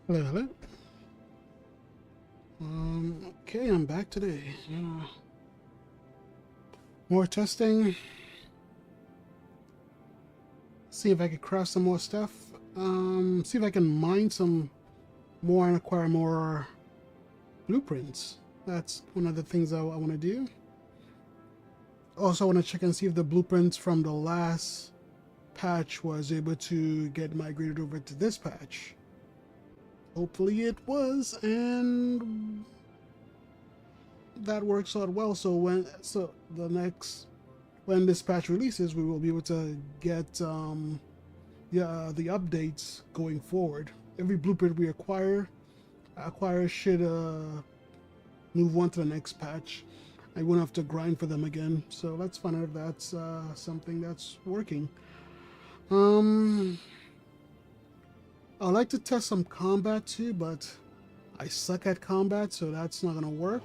Hello, hello. Okay, I'm back today. More testing. See if I can craft some more stuff. See if I can mine some more and acquire more blueprints. That's one of the things I want to do. Also, I want to check and see if the blueprints from the last patch was able to get migrated over to this patch. Hopefully it was, and that works out well. So the next when this patch releases, we will be able to get the updates going forward. Every blueprint we acquire should move on to the next patch. I won't have to grind for them again. So let's find out if that's something that's working. I like to test some combat too, but I suck at combat, so that's not gonna work.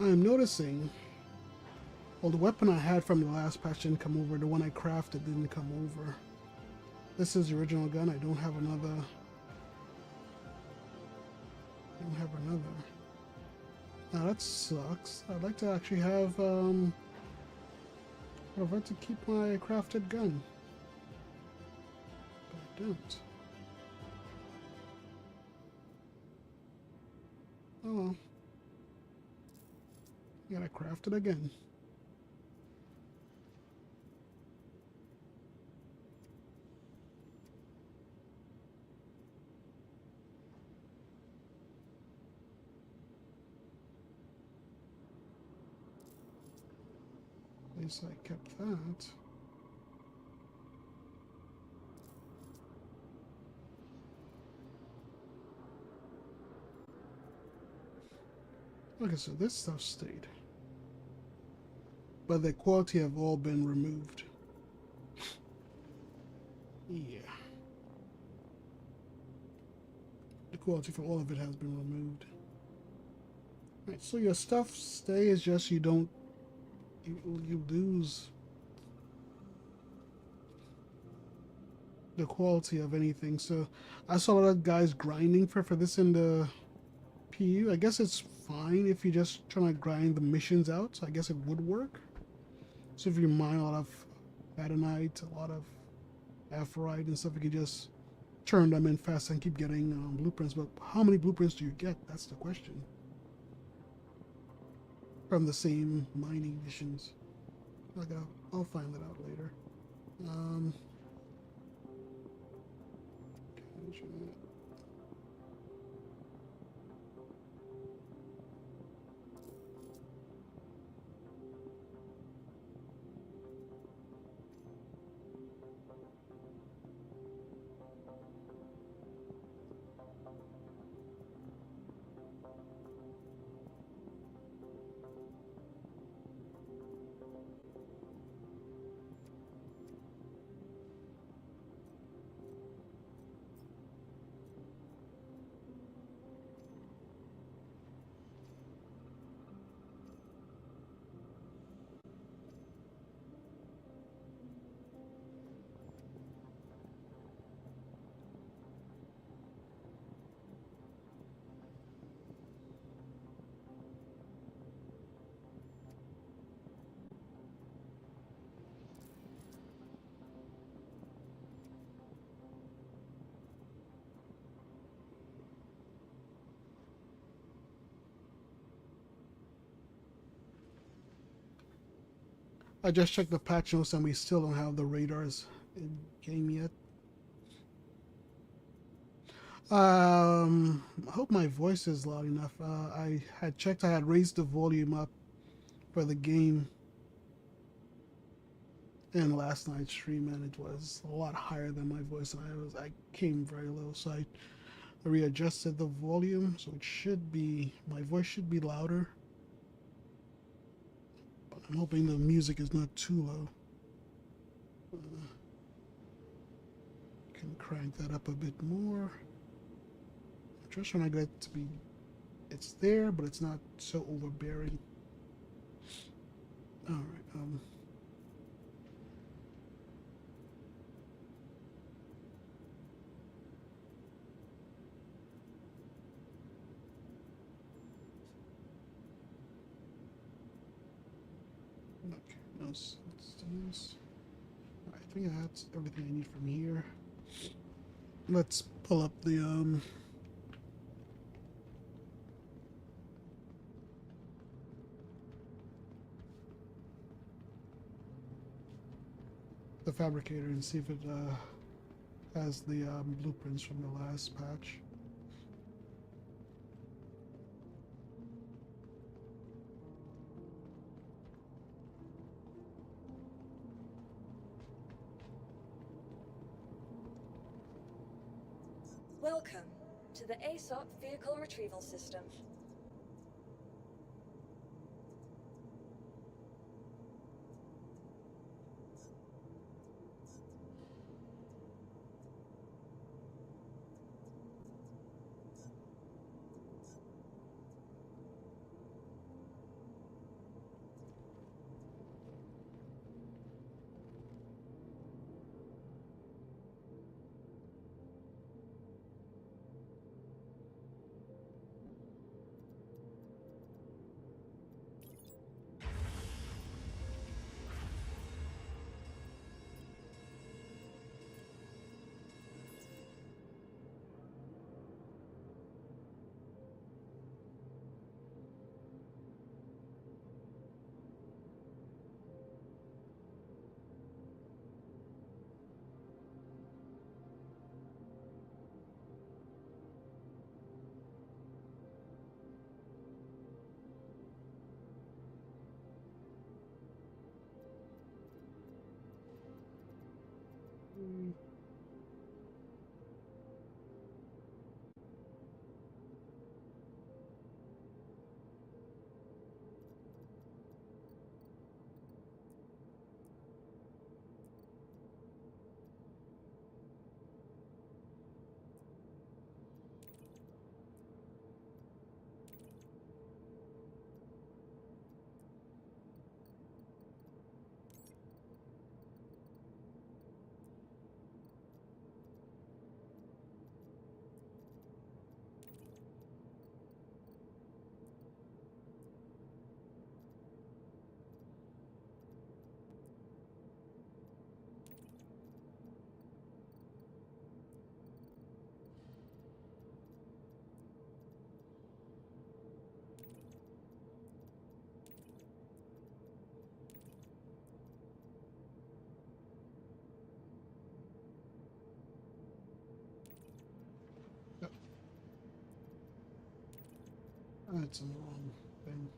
I'm noticing, well, the weapon I had from the last patch didn't come over. The one I crafted didn't come over. This is the original gun. I don't have another. Now that sucks. I'd like to actually have, I'd like to keep my crafted gun. But I don't. Oh well. Gotta craft it again. At least I kept that. Okay, so this stuff stayed. But the quality have all been removed. Yeah. The quality for all of it has been removed. Right, so your stuff stays, just you don't you lose the quality of anything. So I saw a lot of guys grinding for this in the PU. I guess it's fine if you're just trying to grind the missions out. So I guess it would work. So if you mine a lot of Adonite, a lot of Aphorite and stuff, you can just turn them in fast and keep getting blueprints. But how many blueprints do you get? That's the question. From the same mining missions. I'll find that out later. Um, I just checked the patch notes and we still don't have the radars in game yet. I hope my voice is loud enough. I had checked, I had raised the volume up for the game in last night's stream, and it was a lot higher than my voice, and I came very low, so I readjusted the volume, so it should be, my voice should be louder. But I'm hoping the music is not too low. Can crank that up a bit more. I'm just trying to get it to be, it's there, but it's not so overbearing. All right. this. Let's do this. Alright, I think that's everything I need from here. Let's pull up the fabricator and see if it has the blueprints from the last patch. Welcome to the ASOP Vehicle Retrieval System. That's the wrong thing.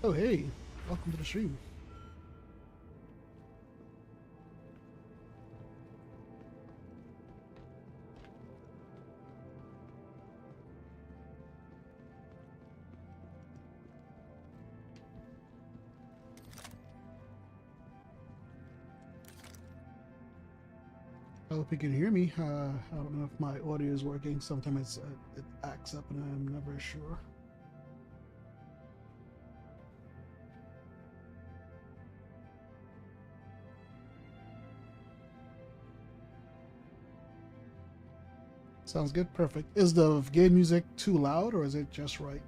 Oh, hey, welcome to the stream. I hope you can hear me. I don't know if my audio is working. Sometimes it acts up and I'm never sure. Sounds good. Perfect. Is the game music too loud or is it just right?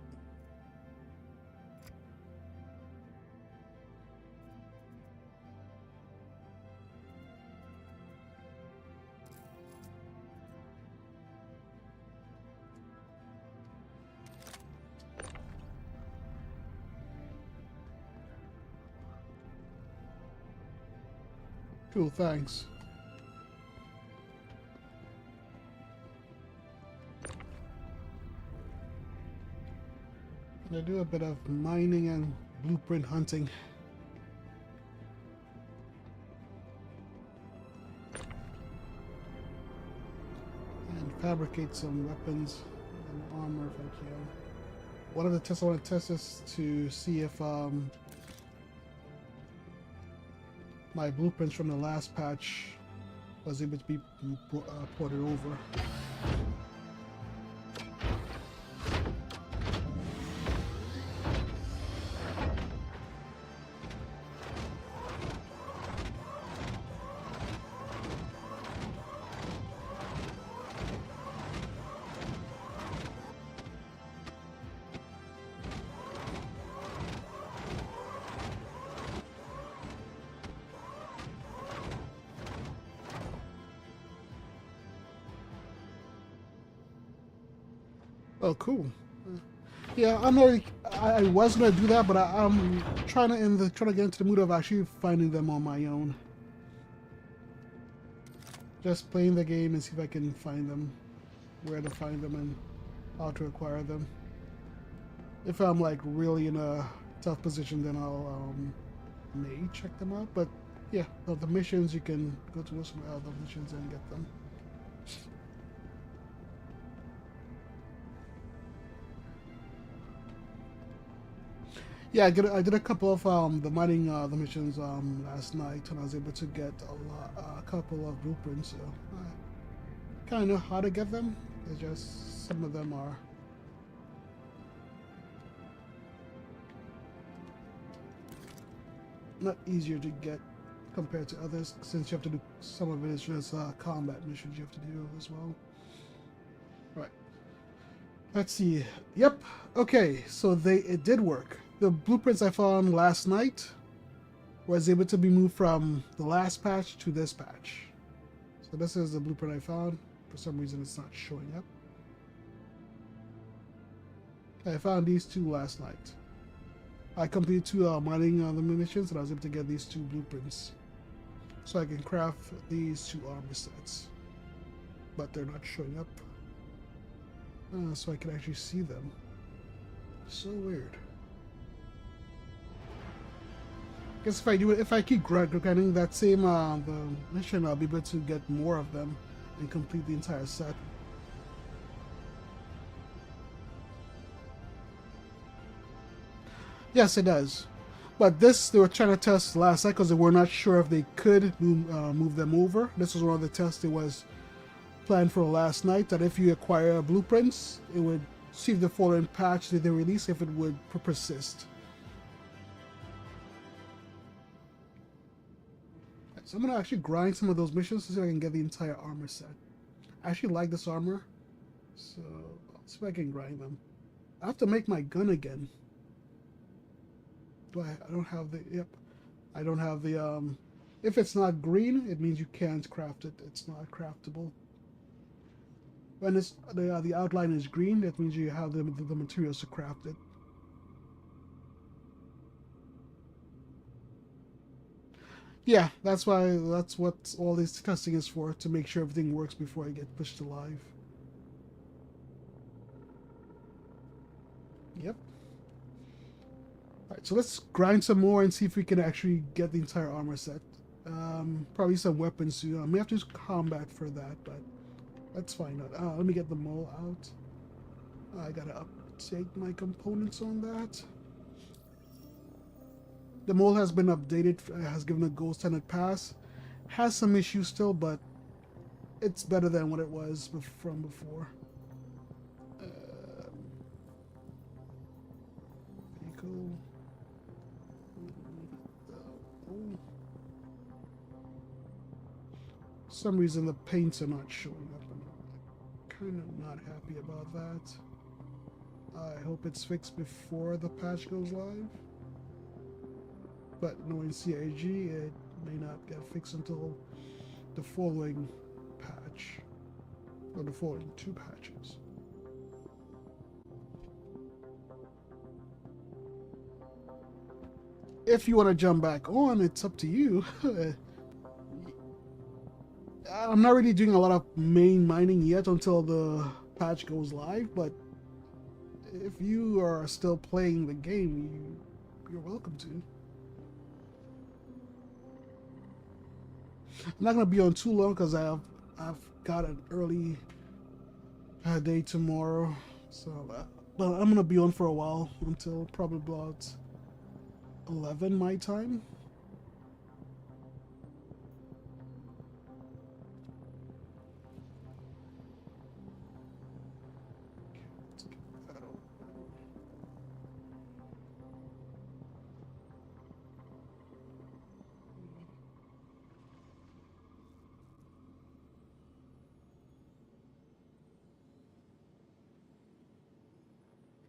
Cool, thanks. I do a bit of mining and blueprint hunting. And fabricate some weapons and armor if I can. One of the tests I want to test is to see if my blueprints from the last patch was able to be ported over. Oh, cool. Yeah, I'm not. I was gonna do that, but I'm trying to get into the mood of actually finding them on my own. Just playing the game and see if I can find them, where to find them, and how to acquire them. If I'm like really in a tough position, then I'll may check them out. But yeah, the missions you can go to some other missions and get them. Yeah, I did a couple of the mining the missions last night, and I was able to get a couple of blueprints. So I kind of know how to get them. It's just some of them are not easier to get compared to others, since you have to do some of it is just combat missions you have to do as well. Right. Let's see. Yep. Okay. So it did work. The blueprints I found last night was able to be moved from the last patch to this patch. So this is the blueprint I found. For some reason it's not showing up. I found these two last night. I completed two mining the missions, and I was able to get these two blueprints. So I can craft these two armor sets. But they're not showing up. So I can actually see them. So weird. Guess if I keep grinding that same the mission, I'll be able to get more of them and complete the entire set. Yes, it does. But this they were trying to test last night because they were not sure if they could move them over. This was one of the tests it was planned for last night. That if you acquire blueprints, it would see if the following patch that they release if it would persist. So I'm gonna actually grind some of those missions to see if I can get the entire armor set. I actually like this armor, so I'll see if I can grind them. I have to make my gun again. I don't have the, yep. I don't have the, if it's not green, it means you can't craft it. It's not craftable. When it's, the outline is green, that means you have the materials to craft it. Yeah, that's what all this testing is for, to make sure everything works before I get pushed to live. Yep. Alright, so let's grind some more and see if we can actually get the entire armor set. Probably some weapons too. I may have to use combat for that, but let's find out. Let me get the mole out. I gotta update my components on that. The mole has been updated, has given a gold standard pass. Has some issues still, but it's better than what it was from before. Vehicle. For some reason the paints are not showing up. I'm kind of not happy about that. I hope it's fixed before the patch goes live. But knowing CIG, it may not get fixed until the following patch, or the following two patches. If you want to jump back on, it's up to you. I'm not really doing a lot of main mining yet until the patch goes live, but if you are still playing the game, you're welcome to. I'm not gonna be on too long because I've got an early day tomorrow, so but I'm gonna be on for a while until probably about 11 my time.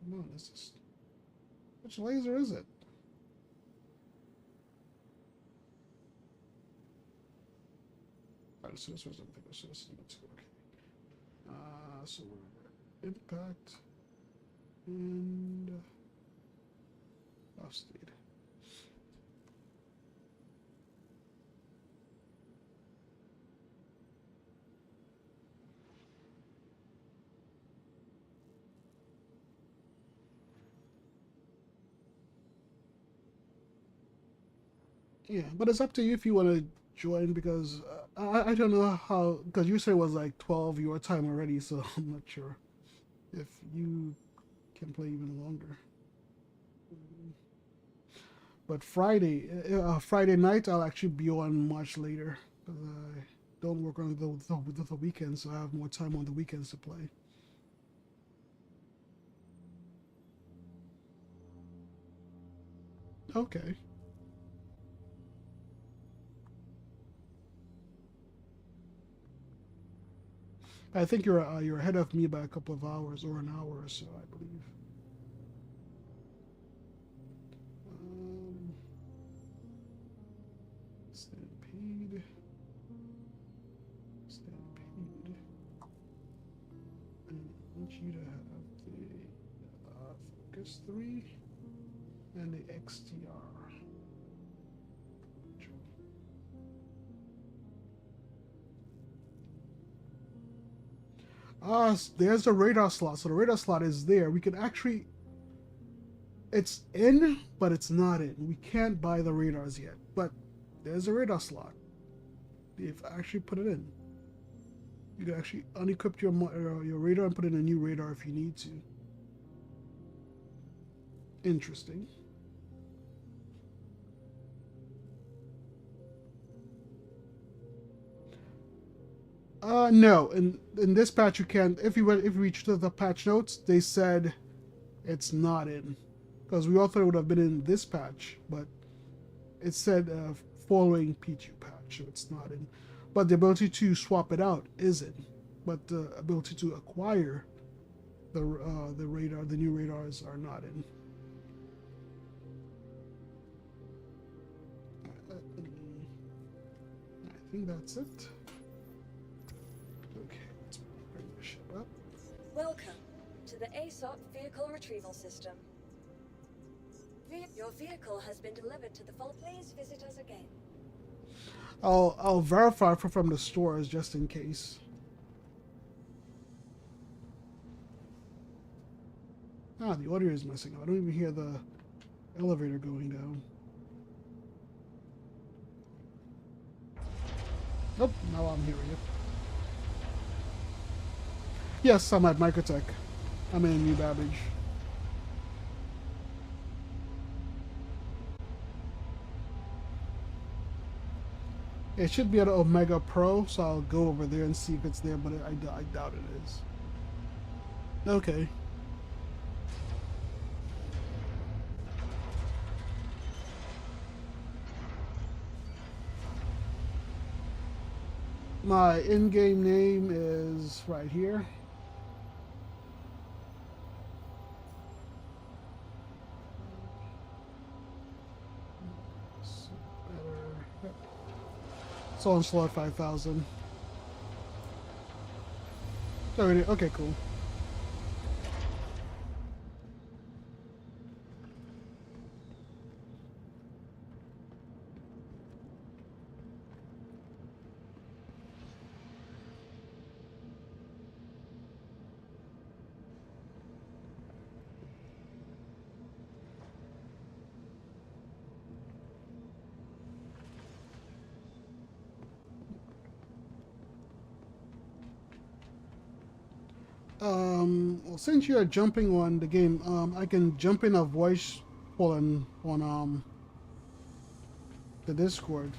Come on, this is which laser is it? Alright, so this was something. So this is number 2. Okay. So we're impact and off speed. Yeah, but it's up to you if you want to join because I don't know how because you said it was like 12 your time already, so I'm not sure if you can play even longer. But Friday night I'll actually be on much later because I don't work on the weekends, so I have more time on the weekends to play. Okay. I think you're ahead of me by a couple of hours or an hour or so, I believe. Um, Stampede. Stampede. And I want you to have the Focus 3 and the XTR. There's the radar slot. So the radar slot is there. We can actually... It's in, but it's not in. We can't buy the radars yet. But there's a radar slot. They've actually put it in. You can actually unequip your radar and put in a new radar if you need to. Interesting. No. In this patch you can't. If you reach to the patch notes, they said it's not in. Because we all thought it would have been in this patch, but it said following PTU patch, so it's not in. But the ability to swap it out is in. But the ability to acquire the radar, the new radars, are not in. I think that's it. Okay, let's bring the ship up. Welcome to the ASOP Vehicle Retrieval System. Your vehicle has been delivered to the vault. Please visit us again. I'll verify from the stores just in case. Ah, the audio is messing up. I don't even hear the elevator going down. Nope, now I'm hearing it. Yes, I'm at Microtech. I'm in New Babbage. It should be at Omega Pro, so I'll go over there and see if it's there, but I doubt it is. Okay. My in-game name is right here. It's on slot 5000. Okay, cool. Well, since you're jumping on the game, I can jump in a voice call on the Discord.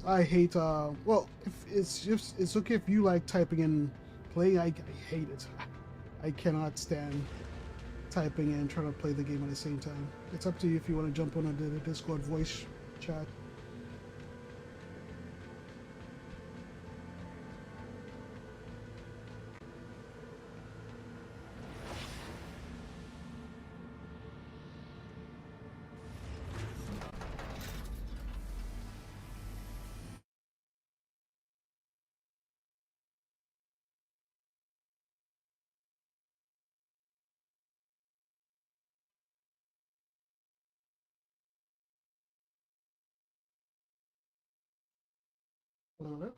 I hate well, if it's just it's okay if you like typing in playing. I hate it. I cannot stand typing and trying to play the game at the same time. It's up to you if you want to jump on the Discord voice chat. Hello.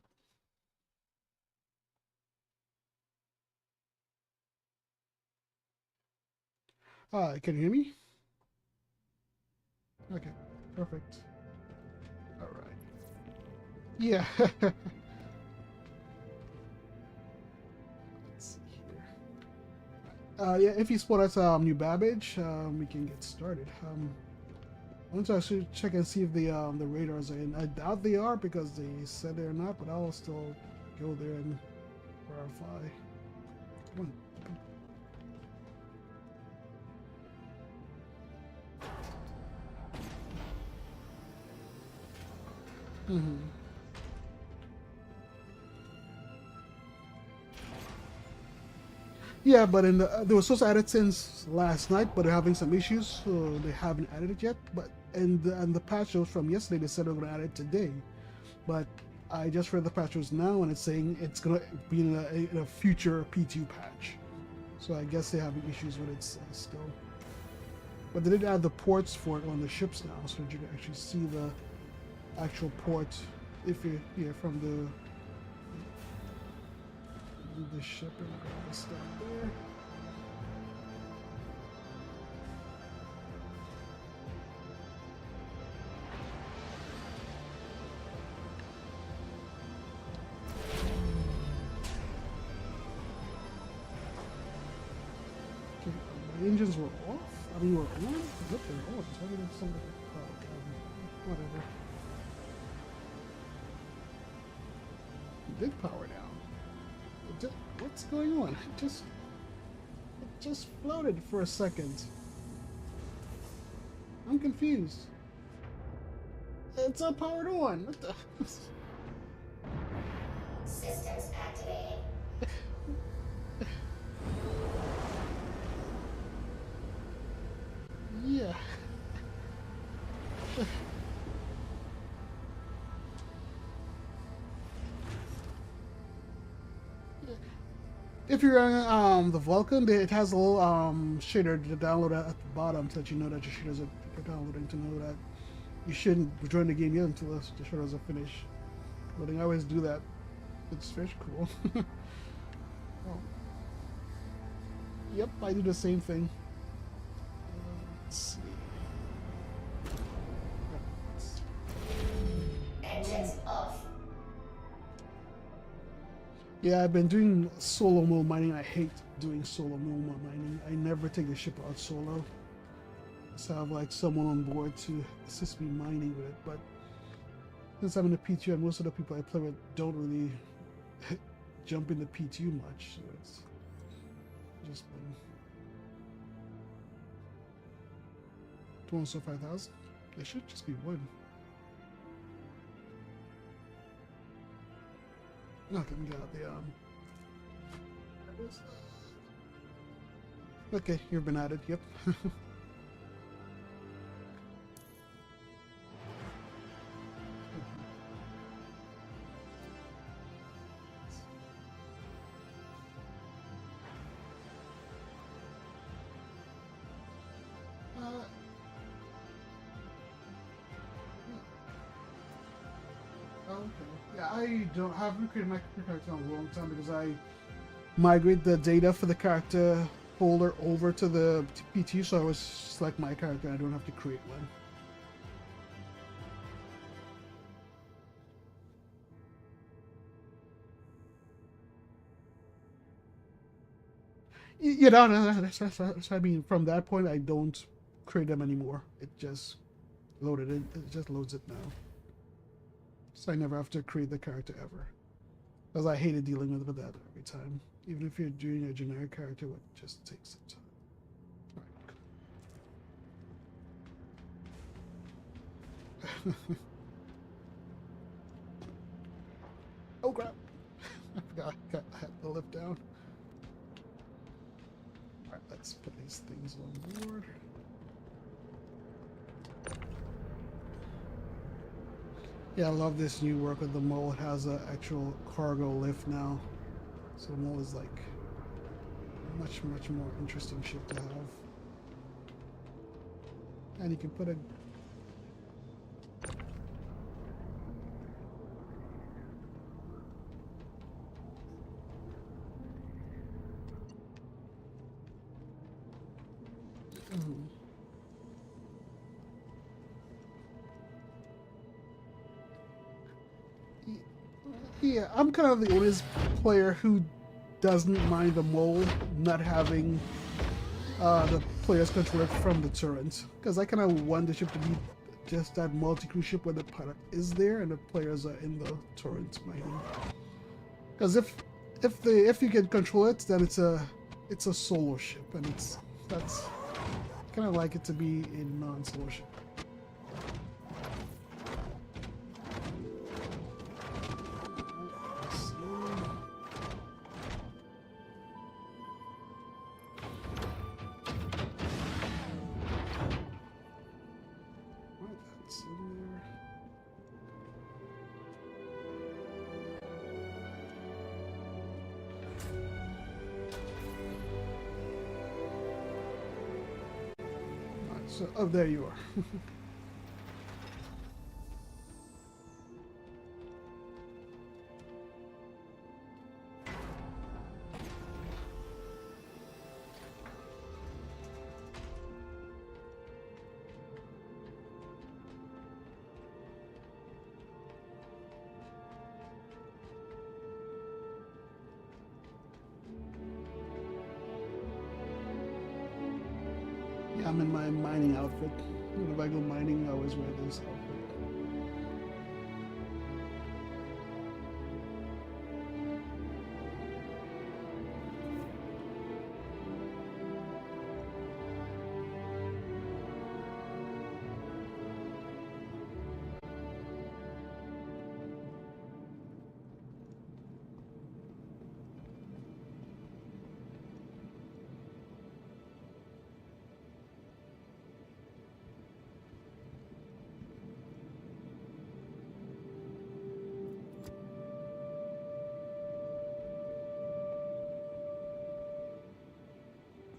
Can you hear me? Okay, perfect. All right. Yeah. Let's see here. Yeah, if you spot us new Babbage, we can get started. I want to actually check and see if the radars are in. I doubt they are because they said they're not, but I'll still go there and verify. Come on. Mm-hmm. Yeah, but in they were supposed to add it since last night, but they're having some issues, so they haven't added it yet. But and the patch notes from yesterday, they said they're going to add it today, but I just read the patch notes now, and it's saying it's going to be in a future PTU patch. So I guess they're having issues with it still. But they did add the ports for it on the ships now, so that you can actually see the actual port if you're here from the ship and grab the stuff there. Okay, the engines were off. I mean, we're on. Look, they're on. So maybe something. Whatever. It did power down. What's going on? It just floated for a second. I'm confused. It's powered on. What the? Systems activating. Yeah. If you're on the Vulcan, it has a little shader to download at the bottom to let you know that your shaders are downloading, to know that you shouldn't join the game yet until the shaders are finished. But I always do that. It's very cool. Oh. Yep, I do the same thing. Let's see. Engines off. Yeah, I've been doing solo mill mining. I hate doing solo mill mining. I never take the ship out solo. So I have like someone on board to assist me mining with it. But since I'm in the PTU and most of the people I play with don't really jump into PTU much, so it's just been 205,000. There should just be one. No, let me get out the Okay, you've been added. Yep. Okay. Yeah, I haven't created my character in a long time because I migrate the data for the character folder over to the PT, so I was select my character and I don't have to create one. You know, that's what I mean. From that point, I don't create them anymore. It just loaded it. It just loads it now. So I never have to create the character ever. Because I hated dealing with that every time. Even if you're doing a generic character, it just takes some time. Right. Oh crap! I forgot I had the lift down. Alright, let's put these things on board. Yeah, I love this new work with the mole. It has an actual cargo lift now. So the mole is like much more interesting ship to have. And you can put a yeah, I'm kind of the only player who doesn't mind the mole not having the player's controller from the turret, because I kind of want the ship to be just that multi-crew ship where the pilot is there and the players are in the turret mining. Because if you can control it, then it's a solo ship, and that's kind of like it to be a non-solo ship. So, oh, there you are. Yeah, I'm in my mining outfit. If I go mining, I always wear this outfit.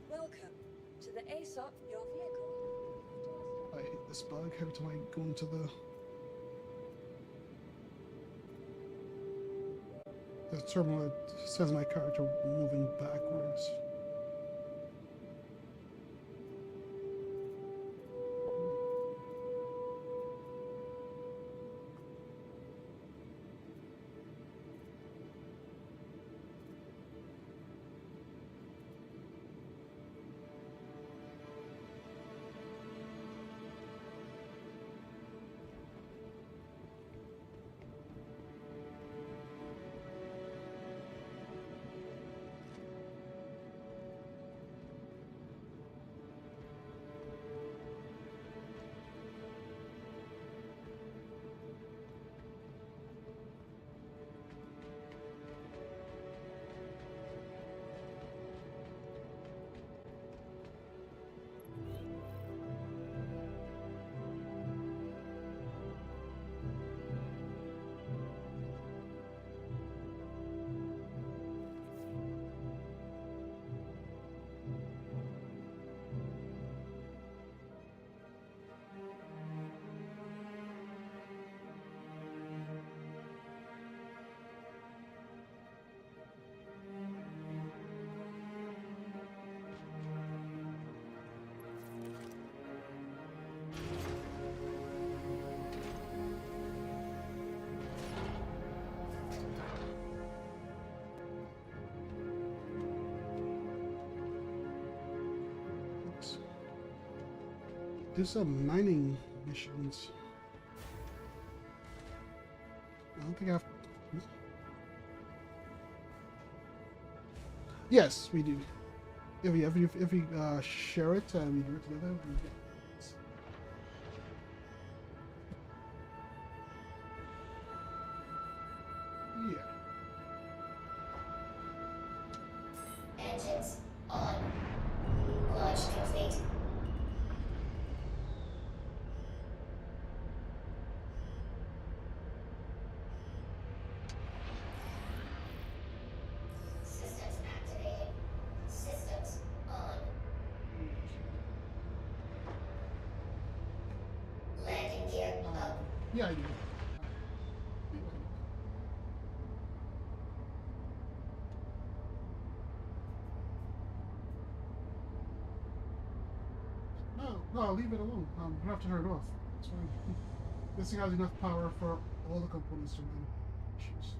Welcome to the ASOP, your vehicle. I hate this bug every time I go into the terminal. It says my character moving backwards. do some mining missions. I don't think I have. Yes, we do. If we share it and we do it together, we get it. Yeah. Engines on. Launch complete. Systems activated. Systems on. Landing gear up. Yeah, I do. No, I'll leave it alone. You have to turn it off. It's fine. This thing has enough power for all the components to run. Issues.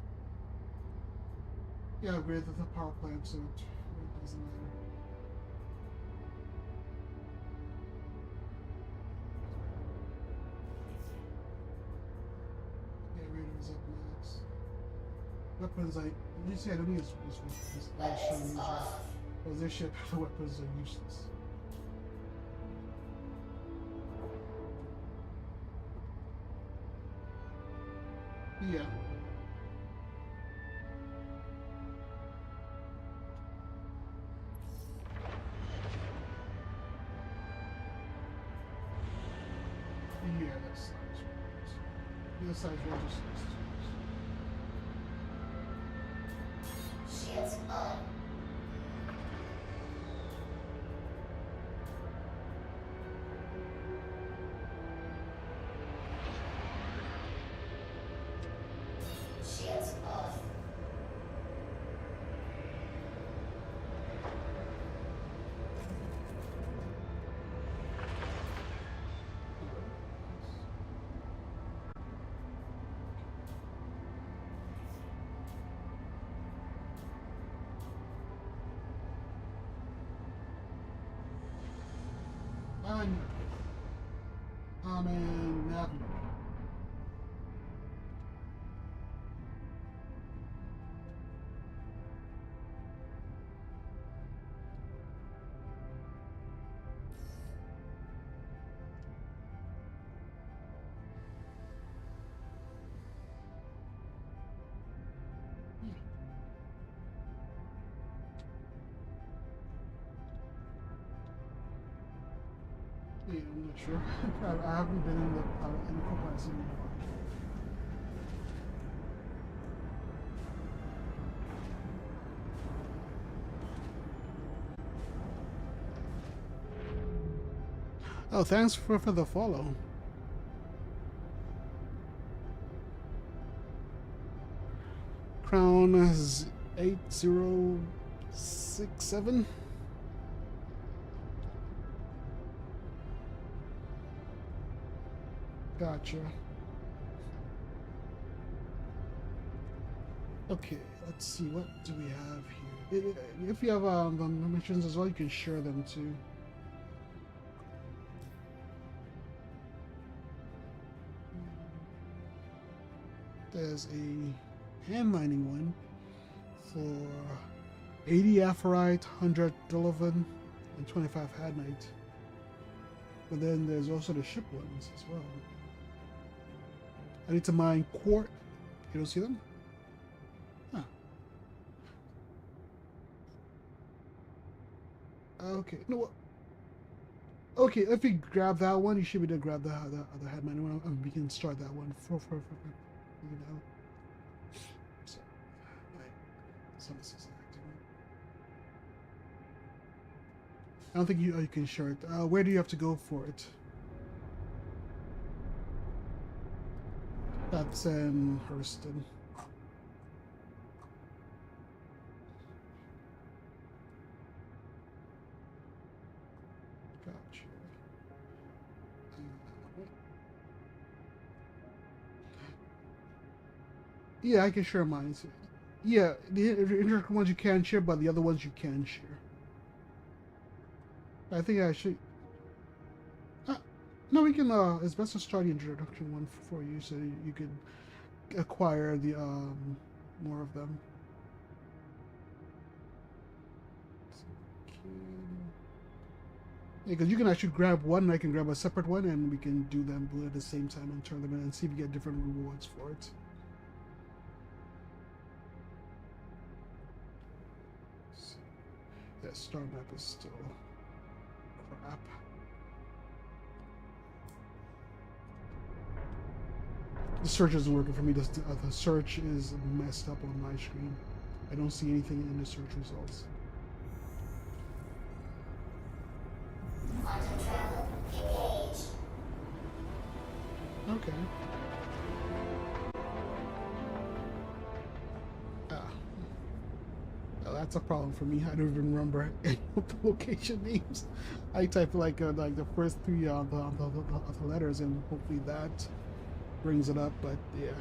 Yeah, I upgraded the power plant, so it doesn't matter. Yeah, radar is up max. Weapons, you see, I don't use this Weapons off. Well, this ship, the weapons are useless. Yeah. Yeah, that's size. The size registers. Shields on. Shields off. And nav. Yeah, I'm not sure. I haven't been in the co-pilot sim in a while. Oh, thanks for the follow. Crown is 8067. Gotcha. Okay, let's see. What do we have here? If you have the missions as well, you can share them too. There's a hand mining one for 80 Aphorite, 100 Delavan, and 25 Hadnite. But then there's also the ship ones as well. I need to mine quart. You don't see them? Huh. Okay. No. What? Okay. If you grab that one, you should be able to grab the other head mining one, and we can start that one. You know. So, some is active. I don't think you can share it. Where do you have to go for it? That's in Hurston. Gotcha. Yeah, I can share mine. Yeah, the integral ones you can share, but the other ones you can share. I think I should. No, we can. It's best to start the introduction one for you, so you could acquire the more of them. Yeah, because you can actually grab one, and I can grab a separate one, and we can do them both at the same time in tournament and see if you get different rewards for it. So, yeah, star map is still crap. The search isn't working for me. The search is messed up on my screen. I don't see anything in the search results. Quantum travel engaged. Okay. Ah. Well, that's a problem for me. I don't even remember any of the location names. I type like the first three of the letters, and hopefully that brings it up. But yeah.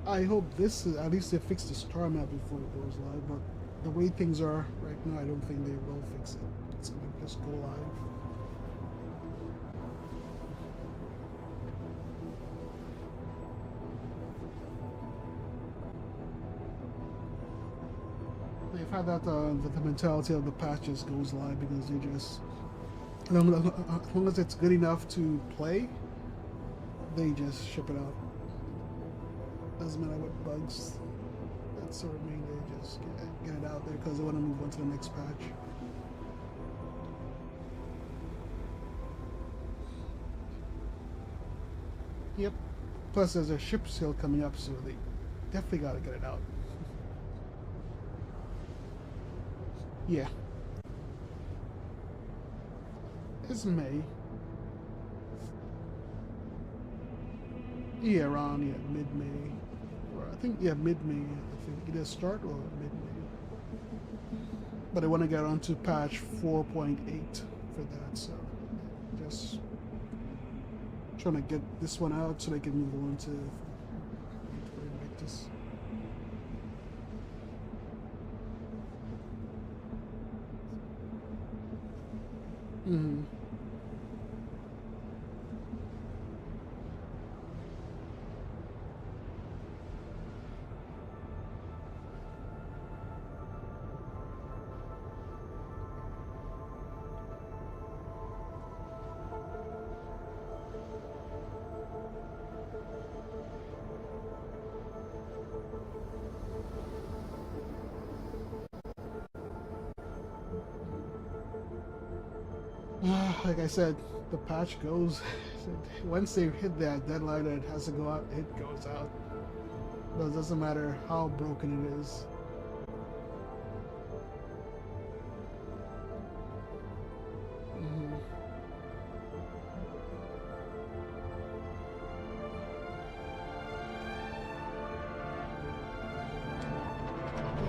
I hope this is, at least they fix the star map before it goes live, but the way things are right now, I don't think they will fix it. It's gonna just go live. They've had that the mentality of the patch just goes live because they just, as long as it's good enough to play, they just ship it out. Doesn't matter what bugs. That's sort of mean they just get it out there because they want to move on to the next patch. Yep. Plus, there's a ship sale coming up, so they definitely got to get it out. Yeah. It's May. Yeah, around mid-May. Or I think mid-May. I think either start or mid-May. But I want to get on to patch 4.8 for that, so just trying to get this one out so they can move on to Invictus. Mm-hmm. Like I said, the patch goes. Once they hit that deadline that it has to go out, it goes out. But it doesn't matter how broken it is. Mm-hmm.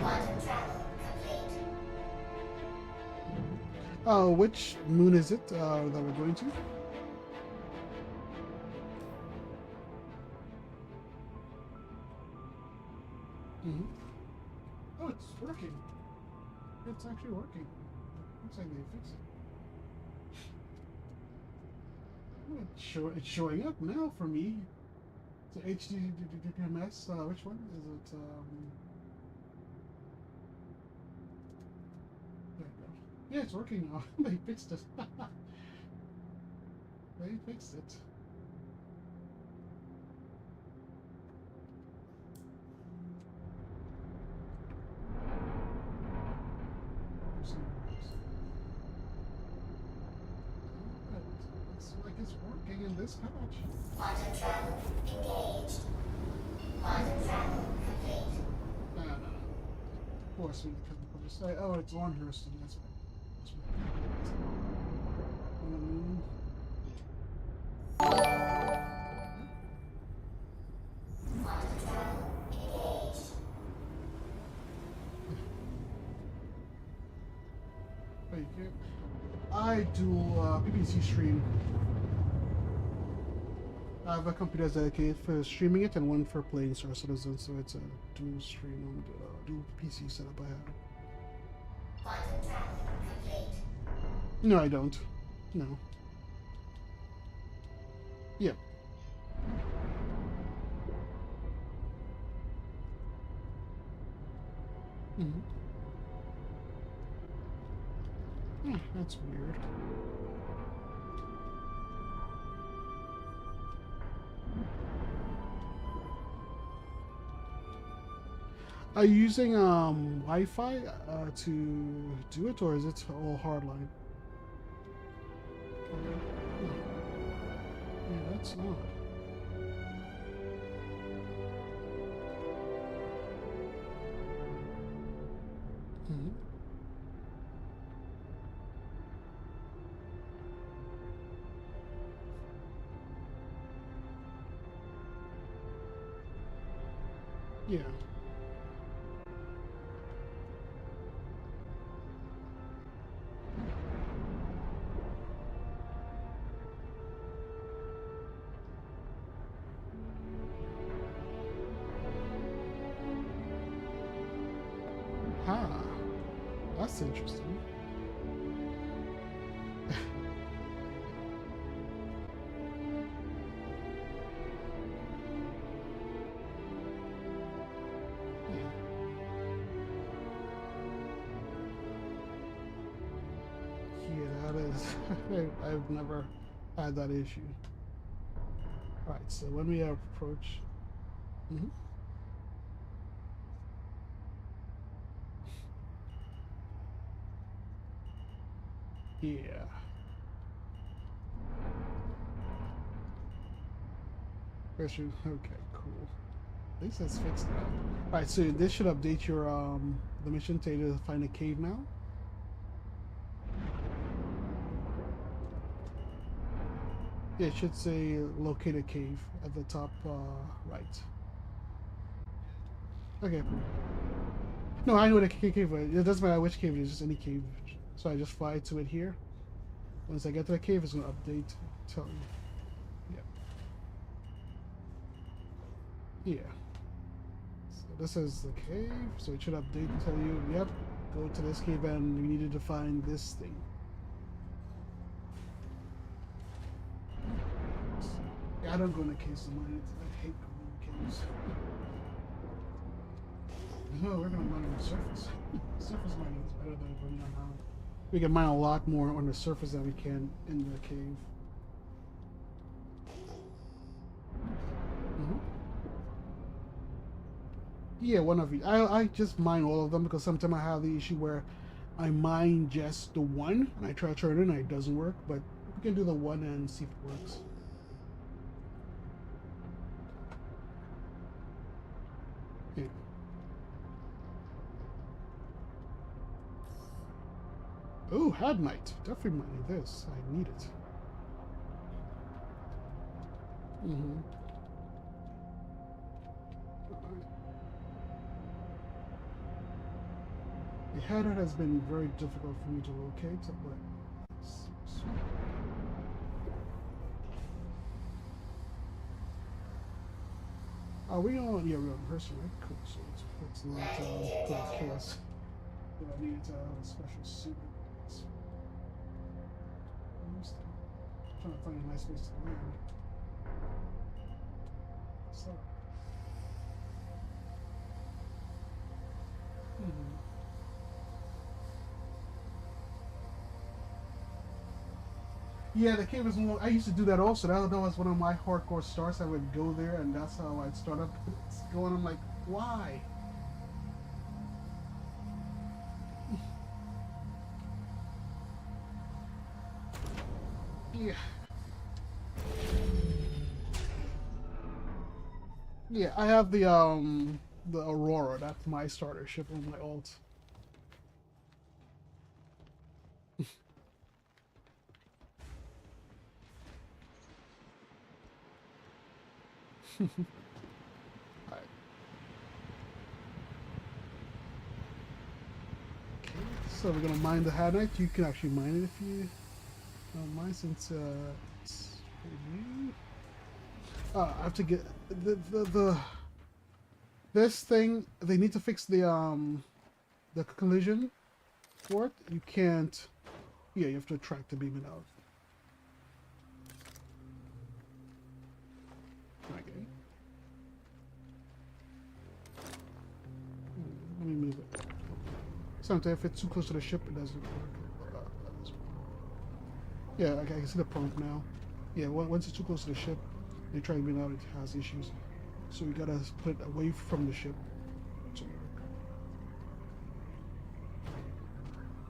Quantum travel complete. Which moon is it that we're going to? Mm-hmm. Oh, it's working. It's actually working. Looks like they fixed it. Oh, it's showing up now for me. So HDDMS, which one is it? There you go. Yeah, it's working now. They fixed it. They fixed it. Looks like it's working in this patch. Quantum travel engaged. Quantum travel complete. No. Of course, we can just say, oh, it's on Hurston. That's right. That's right. Quantum travel engaged. Wait, I do BBC stream. I have a computer that's dedicated for streaming it and one for playing Star Citizen, so it's a dual stream on the dual PC setup I have. Quantum travel complete. No, I don't. No. Yep. Mm-hmm. That's weird. Are you using Wi-Fi to do it, or is it all hardline? Yeah, that's odd. Hmm. Yeah. Huh. That's interesting. Yeah, that is. I've never had that issue. All right, so when we approach, mhm. Yeah, pressure. Okay, cool. At least that's fixed now. All right, so this should update your the mission data to find a cave now. Yeah, it should say locate a cave at the top right. Okay. No, I know what a cave is. It doesn't matter which cave it is, just any cave. So I just fly to it here. Once I get to the cave, it's gonna update, tell you. Yeah. Yeah. So this is the cave, so it should update and tell you, yep, go to this cave and you needed to find this thing. Yeah, I don't go in the caves of mine. I hate going in caves. No, we're gonna mine on the surface. Surface mining is better than going underground. We can mine a lot more on the surface than we can in the cave. Hmm. Yeah, one of each. I just mine all of them because sometimes I have the issue where I mine just the one and I try to turn it and it doesn't work. But we can do the one and see if it works. Yeah. Oh, Hadnite. Definitely mining this. I need it. Mm-hmm. The Hadnite has been very difficult for me to locate, but are we on? Yeah, we're on person, right? Cool. So it's not gonna kill us. But I need a special suit. I'm trying to find a nice place to land. So. Hmm. Yeah, the cave is more. I used to do that also. That was one of my hardcore starts. I would go there, and that's how I'd start up going. I'm like, why? Yeah. Yeah, I have the Aurora. That's my starter ship on my alt. Alright. Okay, so we're gonna mine the Hadite. You can actually mine it if you don't mind, since it's pretty new. I have to get the this thing. They need to fix the collision for it. You can't Yeah, you have to track to beam it out. Okay. Let me move it. Sometimes if it's too close to the ship, it doesn't work. Yeah, I can see the prompt now. Yeah, once it's too close to the ship, they try to beam out, it has issues. So we gotta put it away from the ship to work.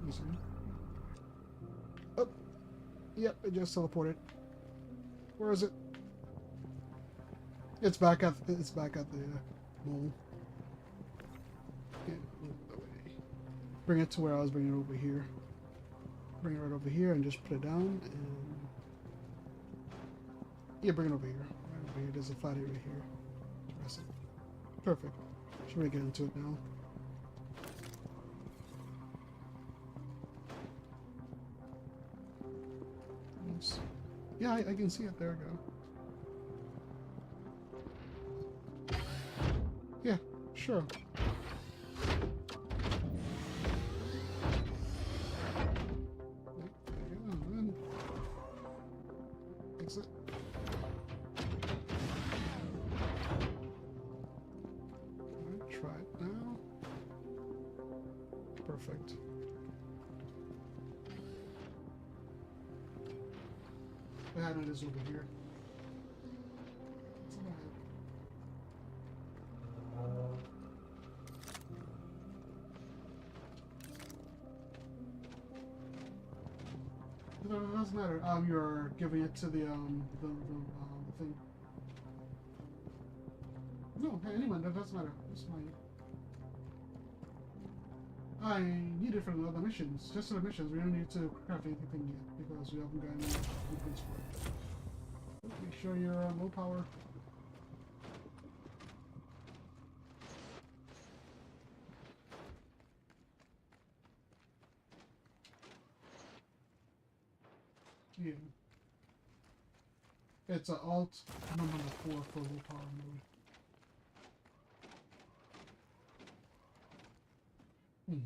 Easy. Oh, yep, it just teleported. Where is it? It's back at the mole. Yeah, move it away. Bring it to where I was bringing it over here. Bring it right over here and just put it down and yeah, bring it over here. Right over here. There's a flat area here. Press it. Perfect. Should we get into it now? Oops. Yeah, I can see it. There we go. Yeah, sure. Fix it. Alright, try it now. Perfect. And it is over here. No, it doesn't matter. You're giving it to the thing. No, hey, anyone, that doesn't matter. It's fine. I need it for the other missions. Just for the missions. We don't need to craft anything yet because we haven't gotten any blueprints for it. Make sure you're low power. Yeah. It's an alt number 4 for low power mode. There we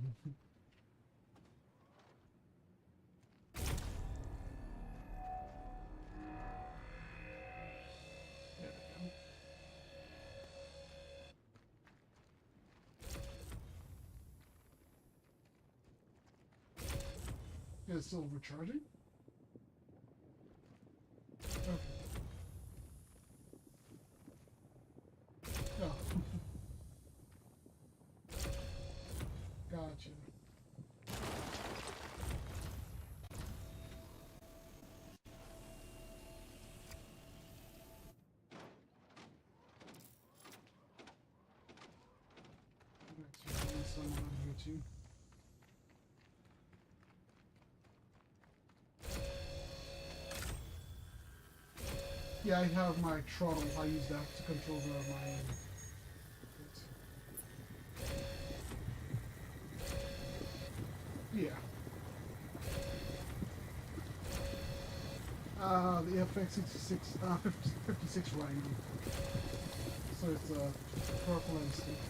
go. It's still overcharging? Okay. Oh. Gotcha. Actually, someone on here too. Yeah, I have my throttle. I use that to control my. Yeah. The FX66, 56 range. So it's purple and stick.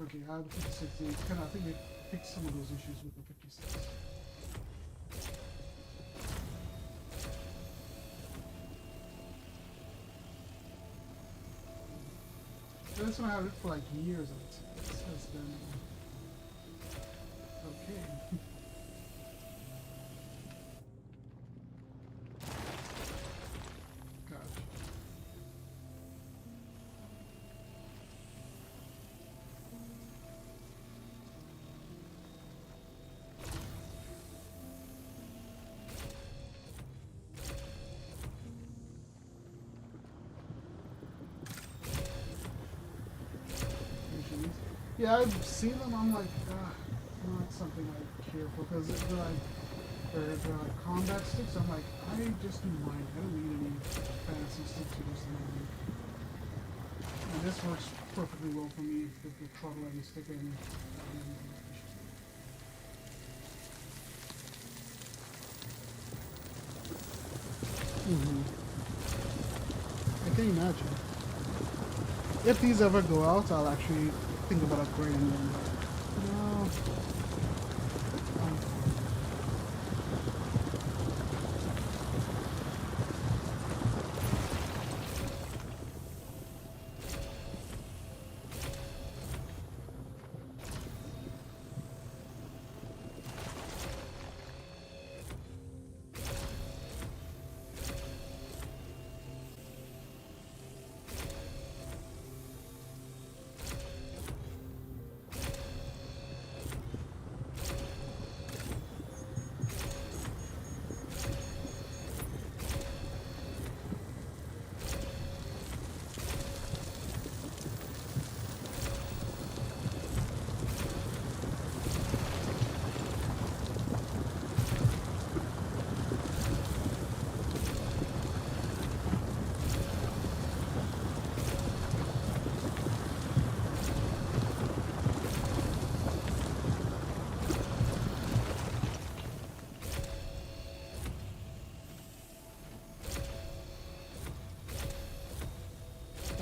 Okay, I have the 56. It's kind of, I think they fixed some of those issues with the 56. So this one I had it for like years, and it's been okay. Gotcha. Yeah, I've seen them. I'm like, not something I care for because they're like They're like combat sticks. I'm like, I just do mine. I don't need any fancy sticks for this moment. And this works perfectly well for me with the throttle and the stick and I can imagine. If these ever go out, I'll actually think about upgrading them. No. I'm fine.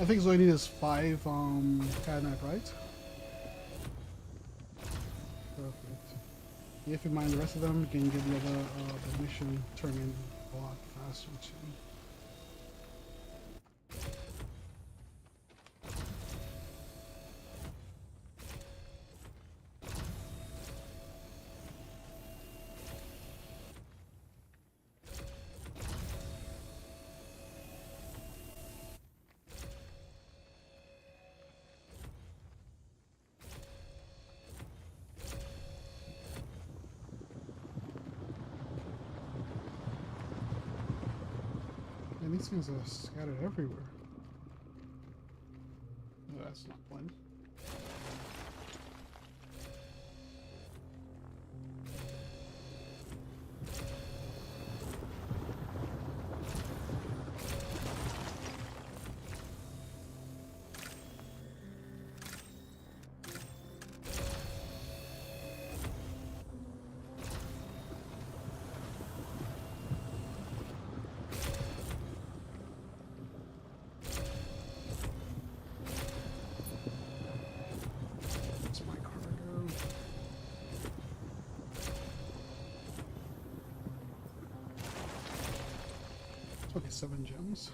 I think all I need is 5 cabinet, right? Perfect. If you mind the rest of them, you can get the other the mission turned in a lot faster too. And these things are scattered everywhere. No, that's not plenty. That's my cargo. Okay, 7 gems.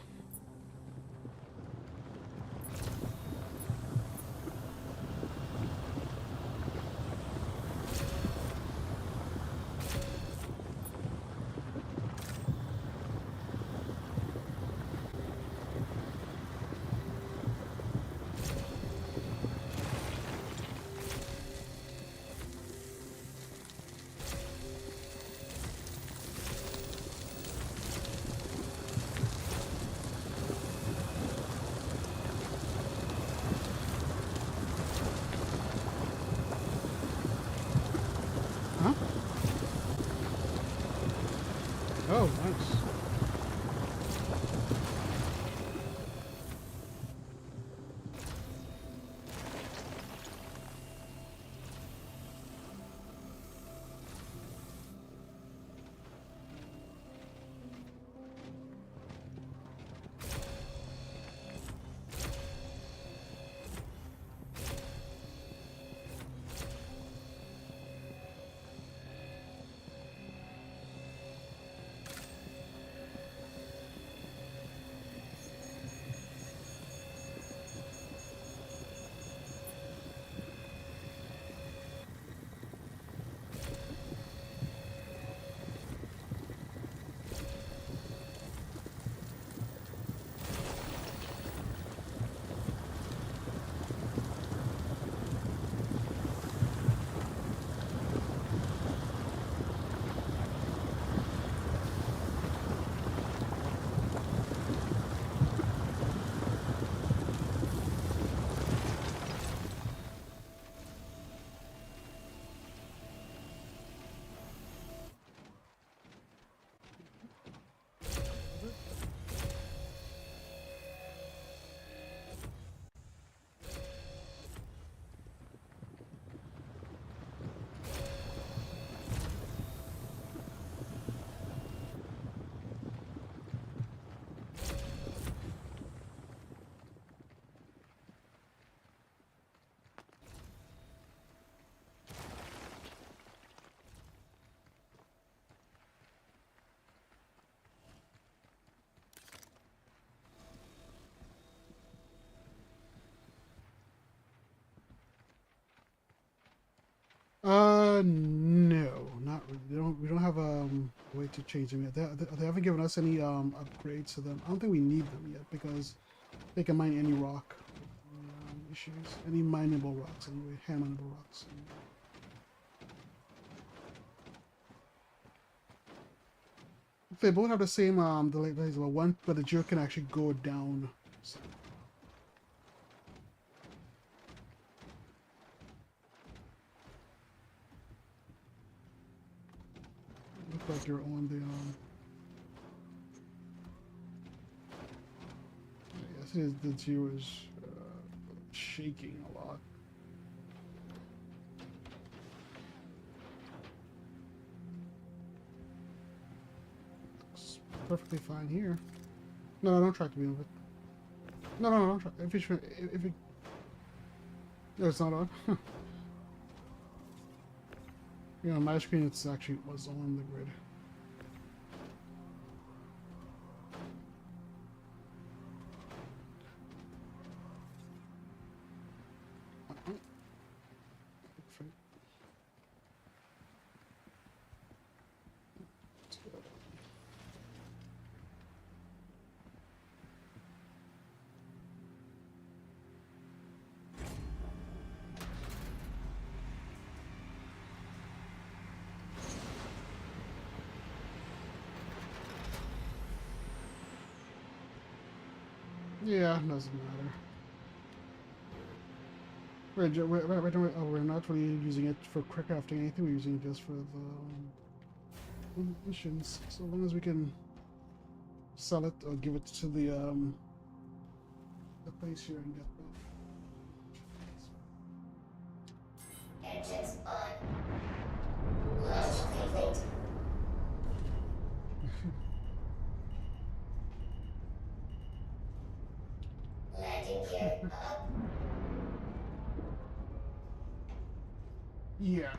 No, not really. We don't have a way to change them yet. They haven't given us any upgrades to them. I don't think we need them yet because they can mine any rock. Issues. Any mineable rocks anyway. Hand mineable rocks. They both have the same delay values, but one, but the geo can actually go down. So. Look like you're on the yes, it is, the geo is shaking a lot. Looks perfectly fine here. No, don't try to be on it. No, don't try. If it, no, it's not on. You know, my screen it's actually was on the grid. Yeah, doesn't matter. We're not really using it for crafting anything. We're using it just for the missions. So long as we can sell it or give it to the place here and get the Engines on. Launch complete. Landing gear up. yeah.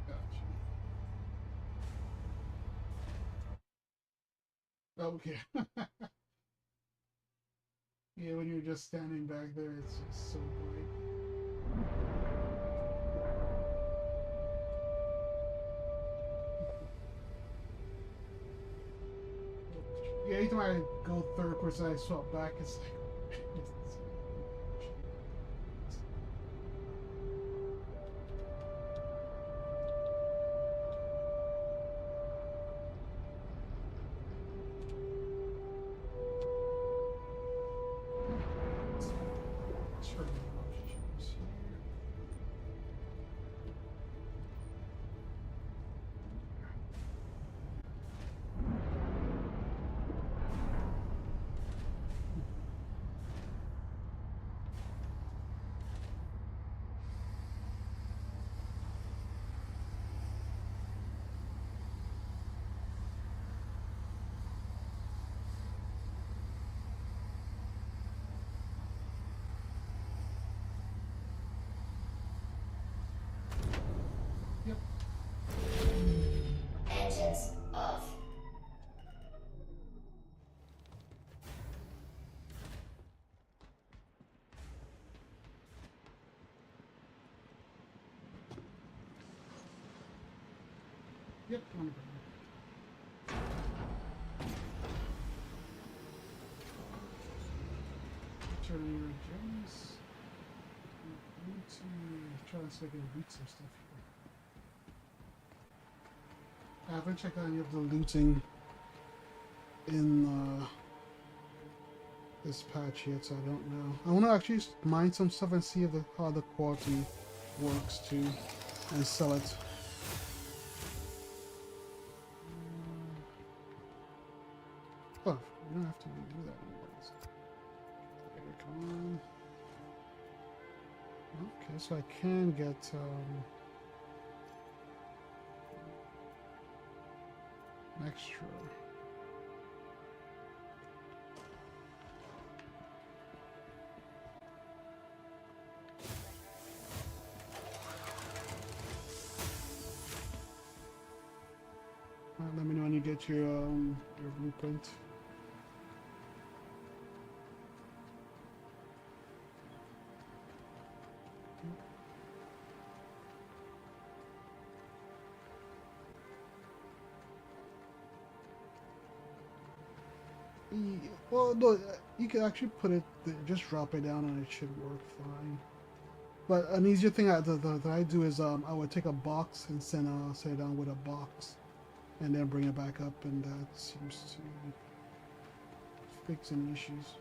Gotcha. Okay. Yeah, when you're just standing back there, it's just so bright. Yeah, anytime I go third person, I swap back. It's like. Turn options here. Yep. Engines off. Yep. Turn your gems. Need to try to see if I can loot some stuff here. I haven't checked out any of the looting in this patch yet, so I don't know. I want to actually mine some stuff and see if how the quality works too, and sell it. Oh, you don't have to do that anymore. Okay, come on. Okay, so I can get extra. get your blueprint. Well, no, you can actually put it, just drop it down and it should work fine. But an easier thing that I do is I would take a box and set it down with a box and then bring it back up, and that seems to fix any issues.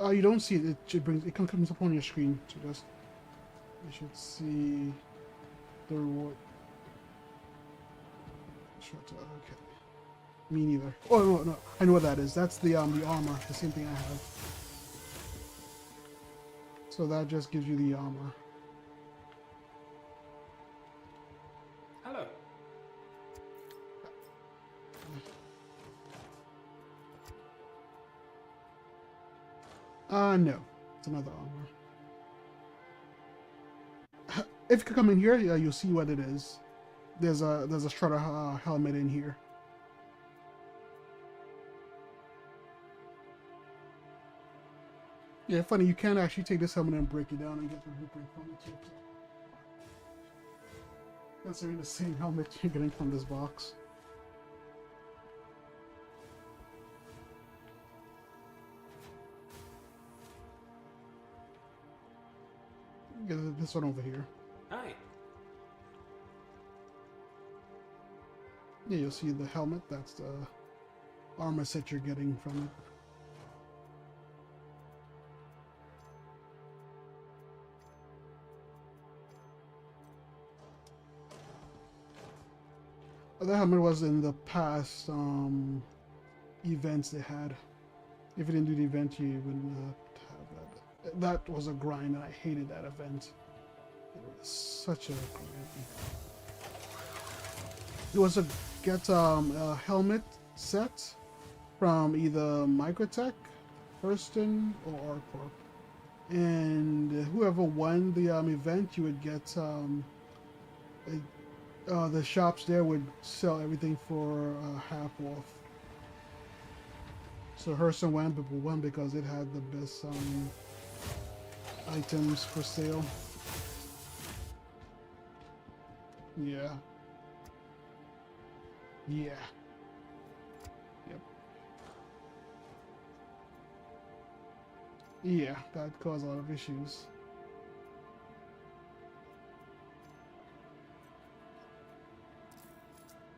You don't see it. It comes up on your screen. So just you should see the reward. Okay. Me neither. Oh no, I know what that is. That's the armor. The same thing I have. So that just gives you the armor. Hello. No, it's another armor. If you could come in here, yeah, you'll see what it is. There's a Strutter helmet in here. Yeah, funny, you can actually take this helmet and break it down and get the blueprint from it too. Considering the same helmet you're getting from this box. Get this one over here. Hi. Yeah, you'll see the helmet. That's the armor set you're getting from it. The helmet was in the past events they had. If you didn't do the event, you wouldn't have that. That was a grind, and I hated that event. It was such a grind. It was a helmet set from either Microtech, Hurston, or Arcorp. And whoever won the event, you would get the shops there would sell everything for half off. So Hurston won because it had the best items for sale. Yeah. Yeah. Yep. Yeah, that caused a lot of issues.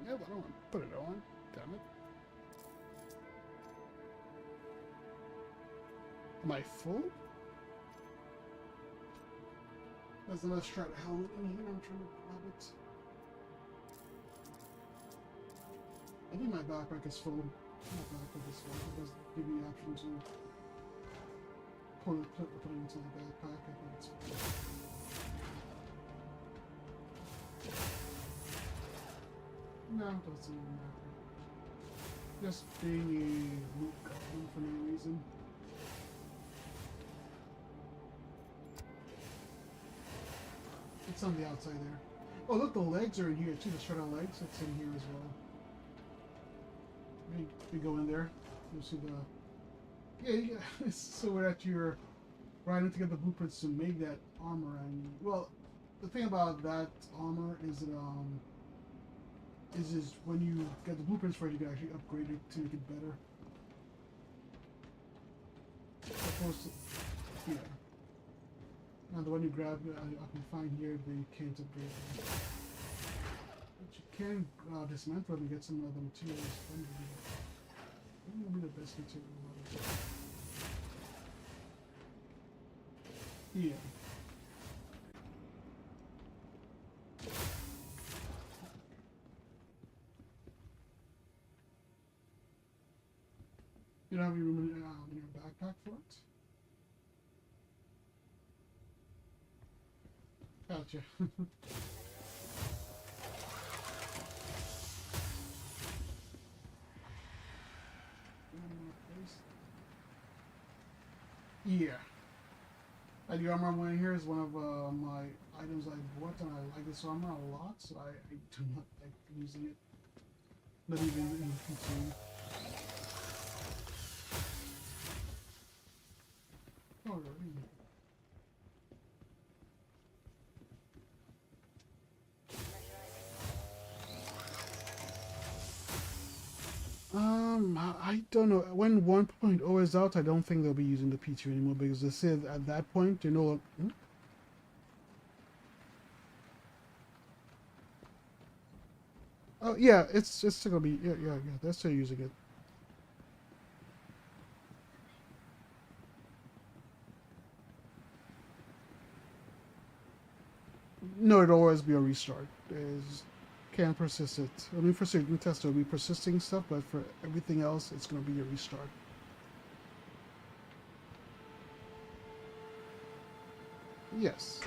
Yeah, but I don't want to put it on. Damn it. Am I full? There's another Strutter helmet in here. I'm trying to grab it. I think my backpack is full. My backpack is full. It does give me the option to put it into the backpack. I think it's full. No, it doesn't matter. Just being a loot goblin for no reason. It's on the outside there. Oh, look, the legs are in here too. The Strutter legs, it's in here as well. We go in there, you'll see the... Yeah, so we're at your... grinding to get the blueprints to make that armor. And well, the thing about that armor is that is when you get the blueprints for it, you can actually upgrade it to make it better. Opposed to, yeah. Now the one you grab, I can find here, they can't upgrade it. But you can dismantle it and get some other materials from it. That would be the best material. Yeah. You don't have any room in your backpack for it? Gotcha. Yeah. The armor I'm wearing here is one of my items I bought, and I like this armor a lot, so I do not like using it. Not even in PTU. Oh, really? I don't know. When 1.0 is out, I don't think they'll be using the P2 anymore because they said at that point, you know. Oh yeah, it's still gonna be yeah. They're still using it. No, it'll always be a restart. Is can't persist it. I mean, for certain tests, it'll be persisting stuff, but for everything else, it's gonna be a restart. Yes.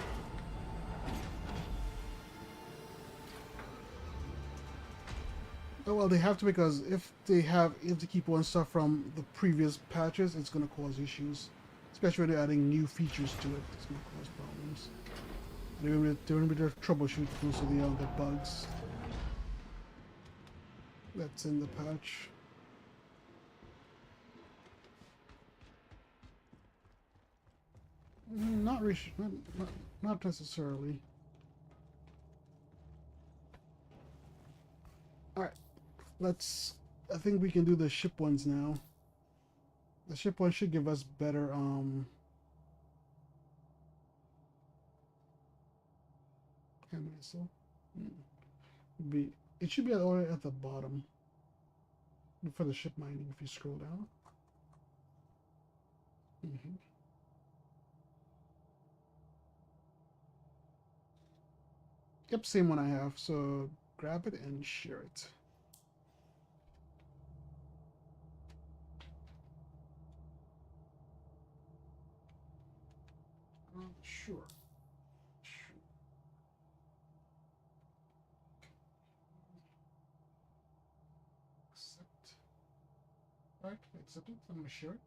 Oh, well, they have to because if they keep on stuff from the previous patches, it's gonna cause issues, especially when they're adding new features to it. It's gonna cause problems. They're gonna be there to troubleshoot most of the other bugs that's in the patch. Not, not necessarily. All right, let's. I think we can do the ship ones now. The ship one should give us better hand missile. Be it should be all the way at the bottom for the ship mining if you scroll down. Hmm. Yep, same one I have. So grab it and share it. Sure. Sure. Accept. All right, accept it. I'm gonna share it.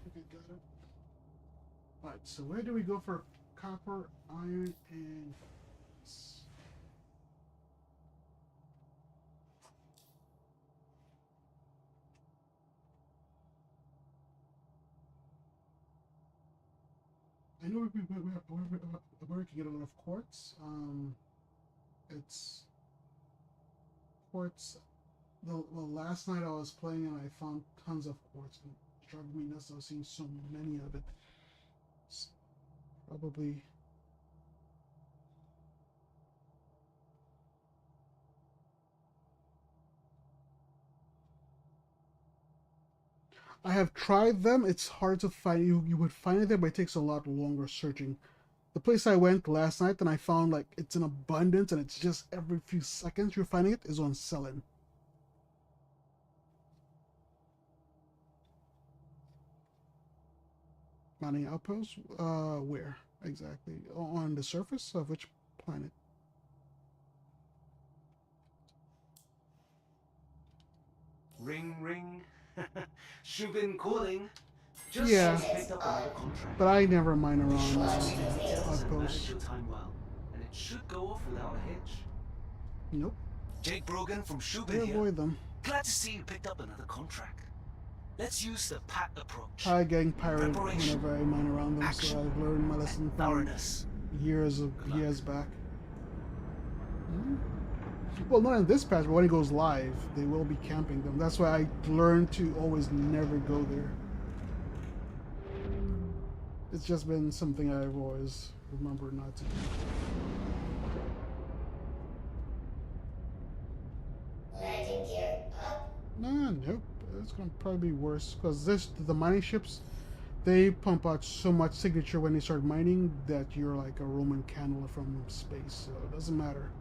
Okay, got it. All right, so where do we go for copper, iron, and glass? I know where we can get a lot of quartz. It's quartz. Well, last night I was playing and I found tons of quartz. And it drove me nuts. I was seeing so many of it. It's probably. I have tried them. It's hard to find. You would find it there, but it takes a lot longer searching. The place I went last night and I found like it's in abundance and it's just every few seconds you're finding it is on Selin. Mining outpost? Where exactly? On the surface of which planet? Ring, ring. Shubin calling. Just Yeah, picked up another contract. but I never mine around Trust your needs and manage outposts. your time well, and it should go off without a hitch. Nope, Jake Brogan from I Shubin here. avoid them. Glad to see you picked up another contract. Let's use the pat approach. I getting pirated Preparation, whenever I mine around them, action, so I've learned my lesson and from thoroughness. years back. Hmm? Well, not in this patch, but when it goes live, they will be camping them. That's why I learned to always never go there. It's just been something I've always remembered not to do. Landing gear up. Nah, nope. It's gonna probably be worse because the mining ships They pump out so much signature when they start mining that you're like a Roman candle from space, so it doesn't matter.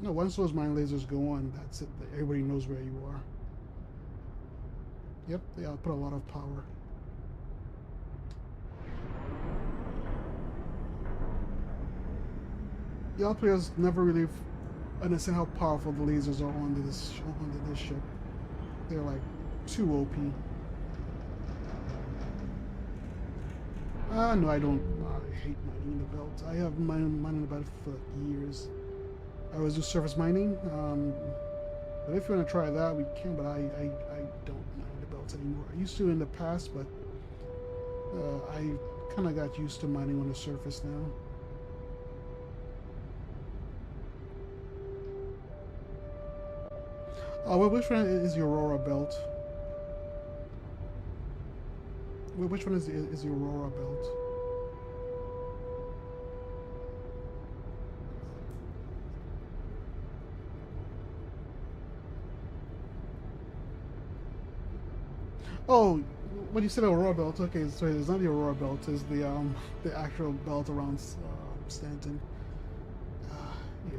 No, once those mine lasers go on, that's it. Everybody knows where you are. Yep, they output a lot of power. Y'all players never really understand how powerful the lasers are onto this ship. They're like too OP. No, I don't. I hate mining in the belt. I have mining in the belt for years. I always do surface mining. But if you want to try that, we can. But I don't mine the belts anymore. I used to in the past, but I kind of got used to mining on the surface now. Well, which one is the Aurora belt? Which one is the Aurora belt? Oh, when you said Aurora belt, okay, so it's not the Aurora belt, it's the actual belt around Stanton. Yeah.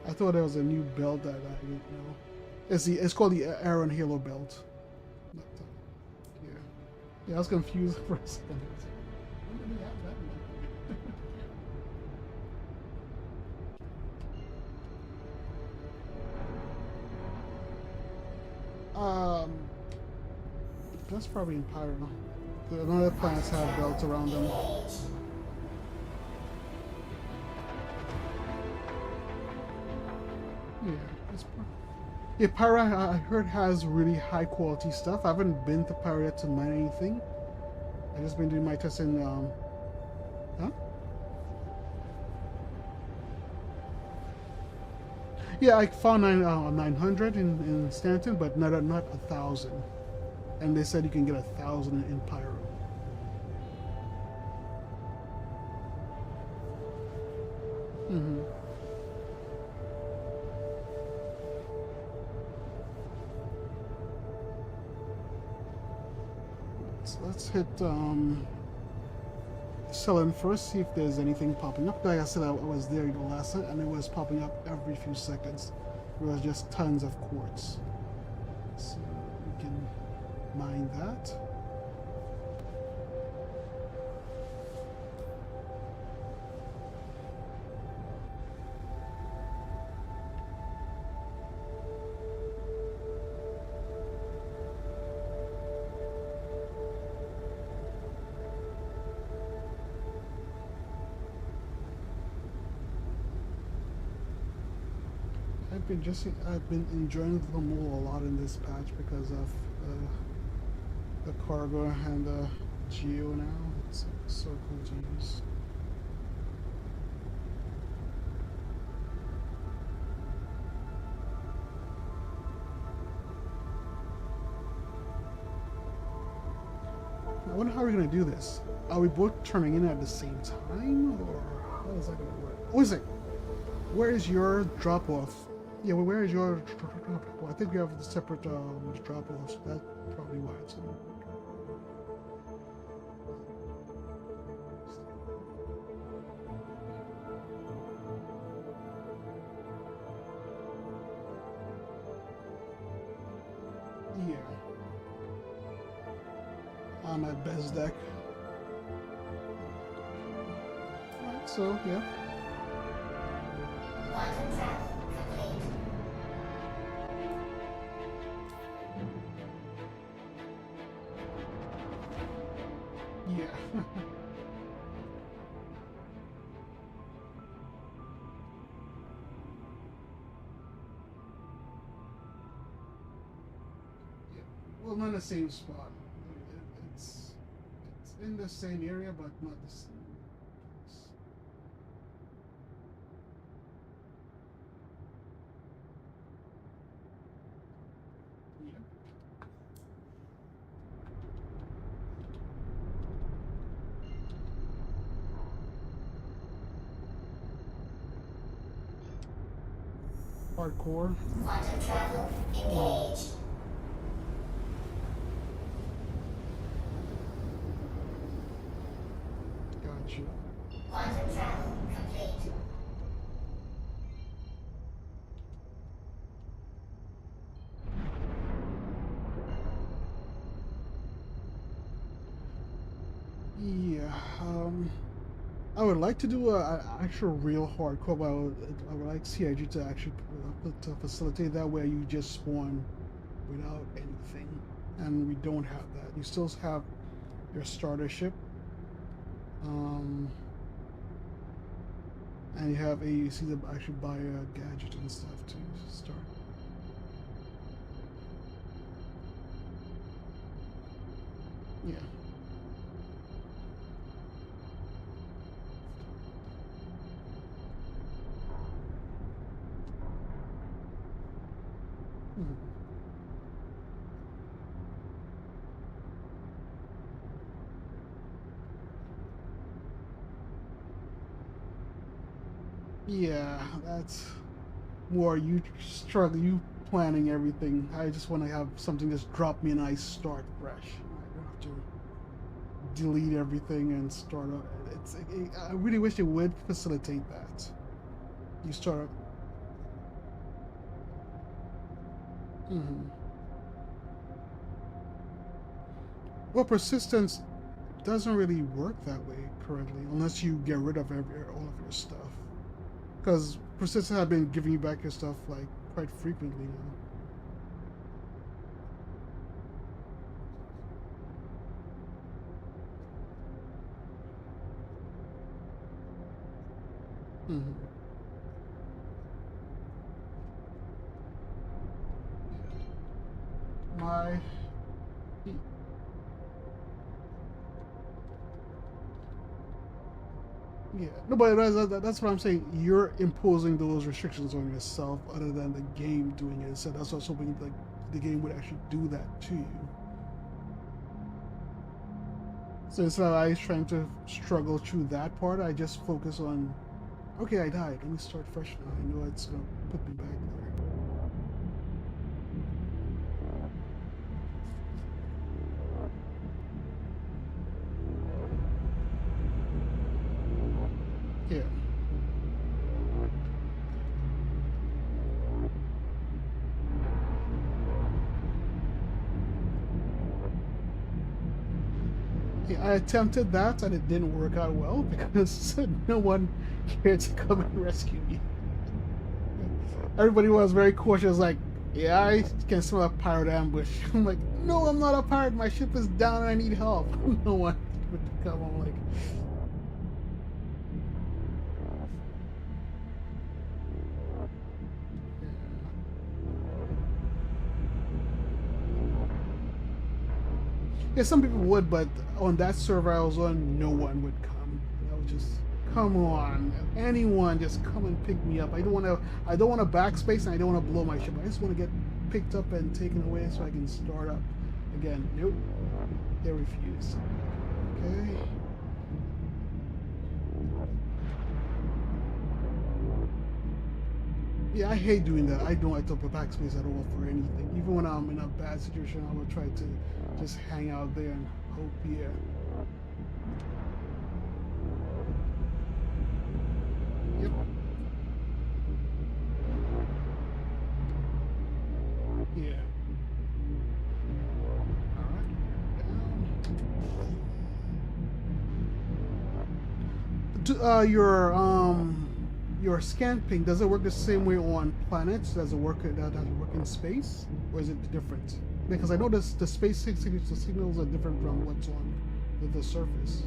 I thought there was a new belt that I didn't know. It's called the Aaron Halo belt. But, yeah. Yeah, I was confused for a second. When did we have that one? That's probably in Pyro. The other planets have belts around them. Yeah, it's yeah, Pyro I heard has really high quality stuff. I haven't been to Pyro yet to mine anything. I just been doing my testing. Huh? Yeah, I found 900 in Stanton, but not 1,000. And they said you can get 1,000 in Pyro. Mm-hmm. So let's hit Selling first, see if there's anything popping up. Like I said, I was there the last night, and it was popping up every few seconds. There was just tons of quartz. So we can mine that. I've been enjoying the mall a lot in this patch because of the cargo and the geo now. It's so cool to use. I wonder how we're gonna do this. Are we both turning in at the same time, or how is that gonna work? Oh, is it? Where is your drop off? Yeah, well, where is your drop off? I think we have the separate drop offs. That's probably why it's gonna work. Yeah. On my best deck. Alright, so yeah. Quantum travel complete. Yeah. Yeah. Well, not the same spot. It's in the same area, but not the same. Yeah. Hardcore. Quantum travel engaged. Gotcha. Quantum travel complete. Yeah, I would like to do a actual real hardcore, but I would like CIG to actually to facilitate that where you just spawn without anything, and we don't have that. You still have your starter ship, and you have AUC to actually buy a gadget and stuff to start. Yeah. Mhm. Yeah, that's more you struggle, you planning everything. I just want to have something just drop me and I start fresh. I don't have to delete everything and start. I really wish it would facilitate that. You start. Mhm. Well, persistence doesn't really work that way currently, unless you get rid of all of your stuff. Because persistence have been giving you back your stuff like quite frequently now. Mhm. My Yeah, no, but that's what I'm saying. You're imposing those restrictions on yourself, other than the game doing it. So that's also when like the game would actually do that to you. So instead of I trying to struggle through that part, I just focus on, okay, I died. Let me start fresh now. I know it's gonna put me back there. Yeah. Yeah, I attempted that and it didn't work out well because no one cared to come and rescue me. Everybody was very cautious, like, yeah, I can smell a pirate ambush. I'm like, no, I'm not a pirate. My ship is down and I need help. No one would come. I'm like, yeah, some people would, but on that server I was on, no one would come. I would just, come on, anyone, just come and pick me up. I don't want to. I don't want to backspace, and I don't want to blow my ship. I just want to get picked up and taken away so I can start up again. Nope, they refuse. Okay. Yeah, I hate doing that. I don't like to put backspace at all for anything. Even when I'm in a bad situation, I will try to just hang out there and hope, yeah. Yep. Yeah. Alright. Your scan ping, does it work the same way on planets? Does it work in space, or is it different? Because I know the space signals are different from what's on the surface.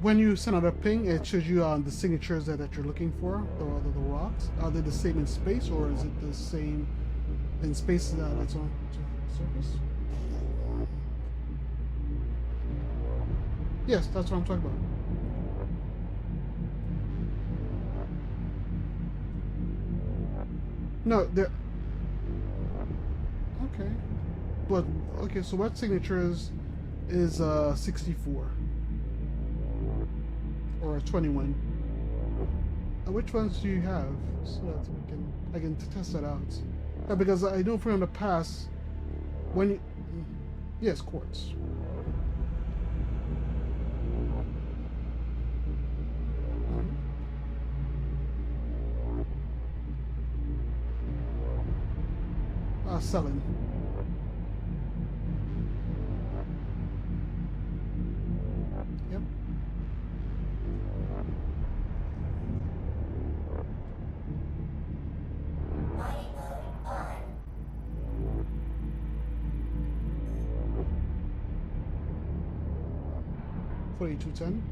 When you send out a ping, it shows you the signatures that you're looking for, the rocks. Are they the same in space, or is it the same in space that's on the surface? Yes, that's what I'm talking about. No, they're okay. But okay, so what signature is 64 or 21? Which ones do you have so that I can test that out? Because I know from the past when Yes, quartz. Selling. Yep. Mining mode on. 4210.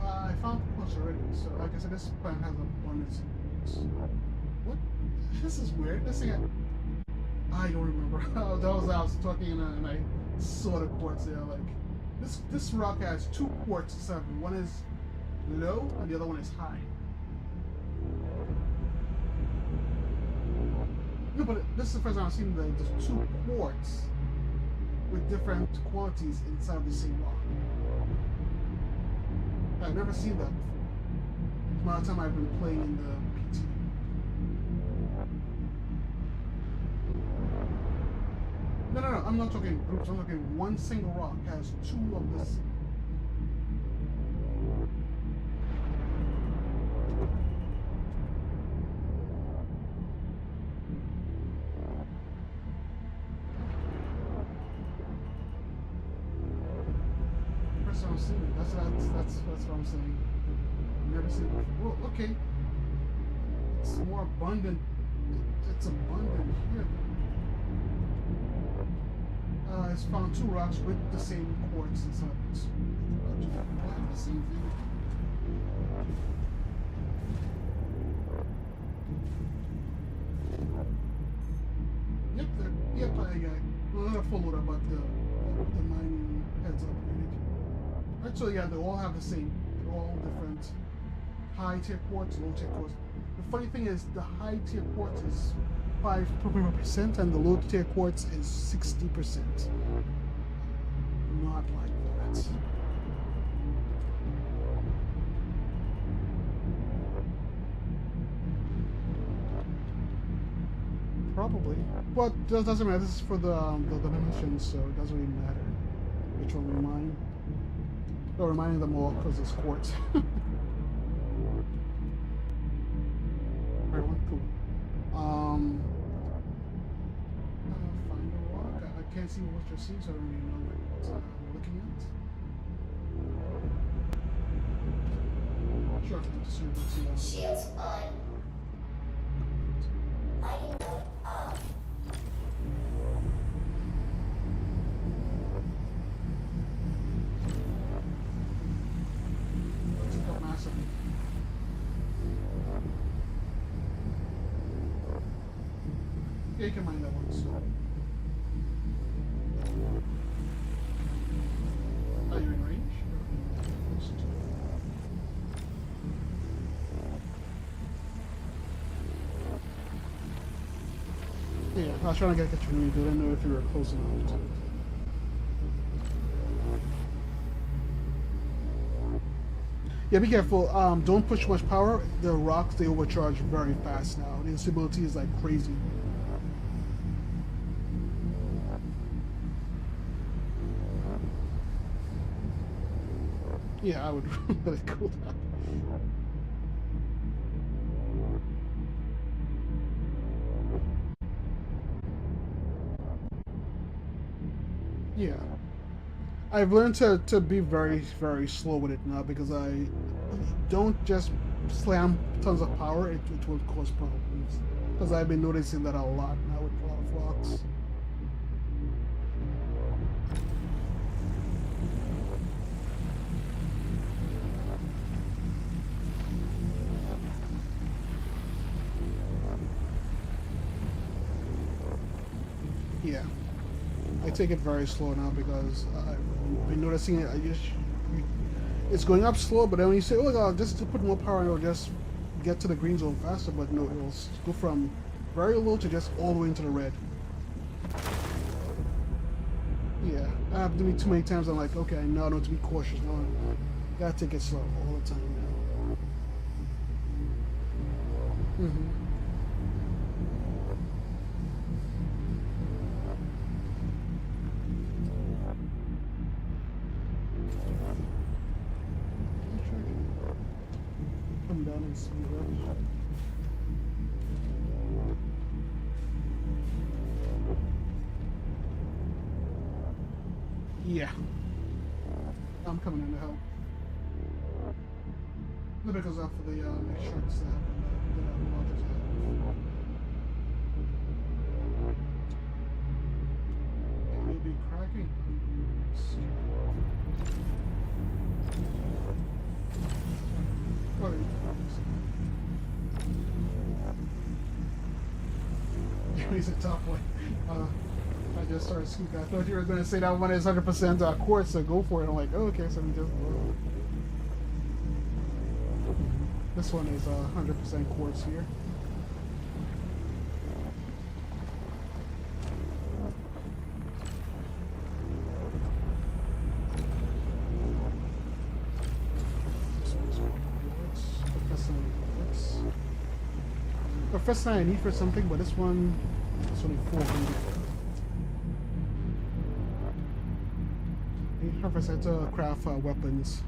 I found quartz already, so like I said, this plant has abundance in quartz. What? This is weird. This thing, I don't remember. That was I was talking and I saw the quartz there. Like this rock has two quartz instead of one is low and the other one is high. No, but this is the first time I've seen the two quartz with different qualities inside of the same rock. I've never seen that before. The amount of time I've been playing in the PTU. No, I'm not talking groups. I'm talking one single rock has two of this. First time I've seen it. That's what I'm saying. Never seen it before. Well, okay. It's more abundant. It's abundant here. It's found two rocks with the same quartz inside. It's the same thing. Yep, well, not a full loader, but the mining heads upgraded. Right, so yeah, they all have the same. They're all different. High tier quartz, low tier quartz. The funny thing is, the high tier quartz is 5% and the low tier quartz is 60%. Not like that. Probably, but that doesn't matter. This is for the dimensions, so it doesn't really matter which one we mine. Or reminding them all because it's quartz. Right one, cool. Find a rock. I can't see what you're seeing, so I don't really know what I'm looking at. Sure, just so you can see. Shields on. Mining mode off. Let's go massive. Yeah, you can mine that one. So. Are you in range? Yeah, I was trying to get you when you didn't know if you were close enough to it. Yeah, be careful. Don't push much power. The rocks, they overcharge very fast now. The instability is like crazy. Yeah, I would let it cool down. Yeah. I've learned to be very, very slow with it now because I don't just slam tons of power, it will cause problems. Because I've been noticing that a lot now with a lot of rocks. Yeah. I take it very slow now because I've been noticing it. it's going up slow, but then when you say, oh god, just to put more power, it'll just get to the green zone faster, but no, it'll go from very low to just all the way into the red. Yeah, that happened to me too many times. I'm like, okay, now I know to be cautious. Now I gotta take it slow all the time now. Mm-hmm. Come down and see that. Yeah. I'm coming in to help. A little bit goes out for the next sharks that happen that launches out. It may be cracking. What he's a tough one. I just started scooping. I thought you were going to say that one is 100% quartz, so go for it. I'm like, oh, okay, so we just. This one is 100% quartz here. Professor I need for something, but this one is only 400. Professor to craft weapons.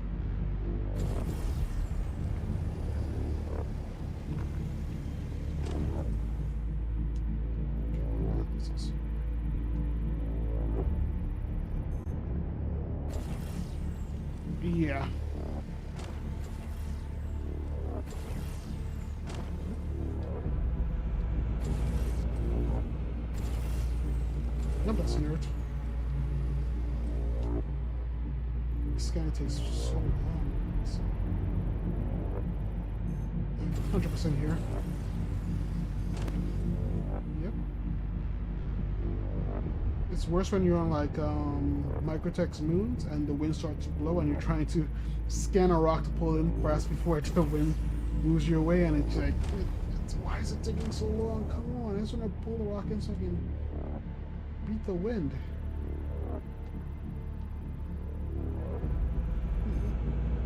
Yeah. No, that's inert. This guy takes so long. 100% here. Yep. It's worse when you're on like Microtech's moons and the wind starts to blow and you're trying to scan a rock to pull in fast before the wind moves your way, and it's like, why is it taking so long? Come on, I just want to pull the rock in so I can beat the wind.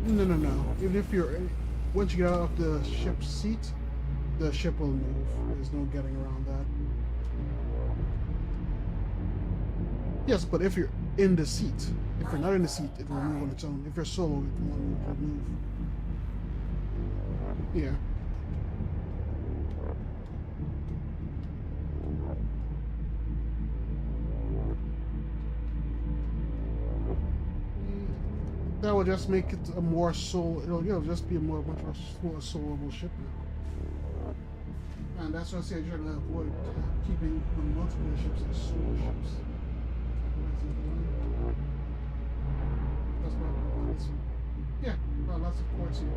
No. Even if you're, once you get out of the ship's seat, the ship will move. There's no getting around that. Yes, but if you're in the seat, if you're not in the seat, it will move on its own. If you're solo, it will move. Yeah. That will just make it a more it'll just be a much more soloable ship now. And that's what I say I try to avoid keeping the multiple ships as solo ships. That's what I want. Yeah, lots of quartz here.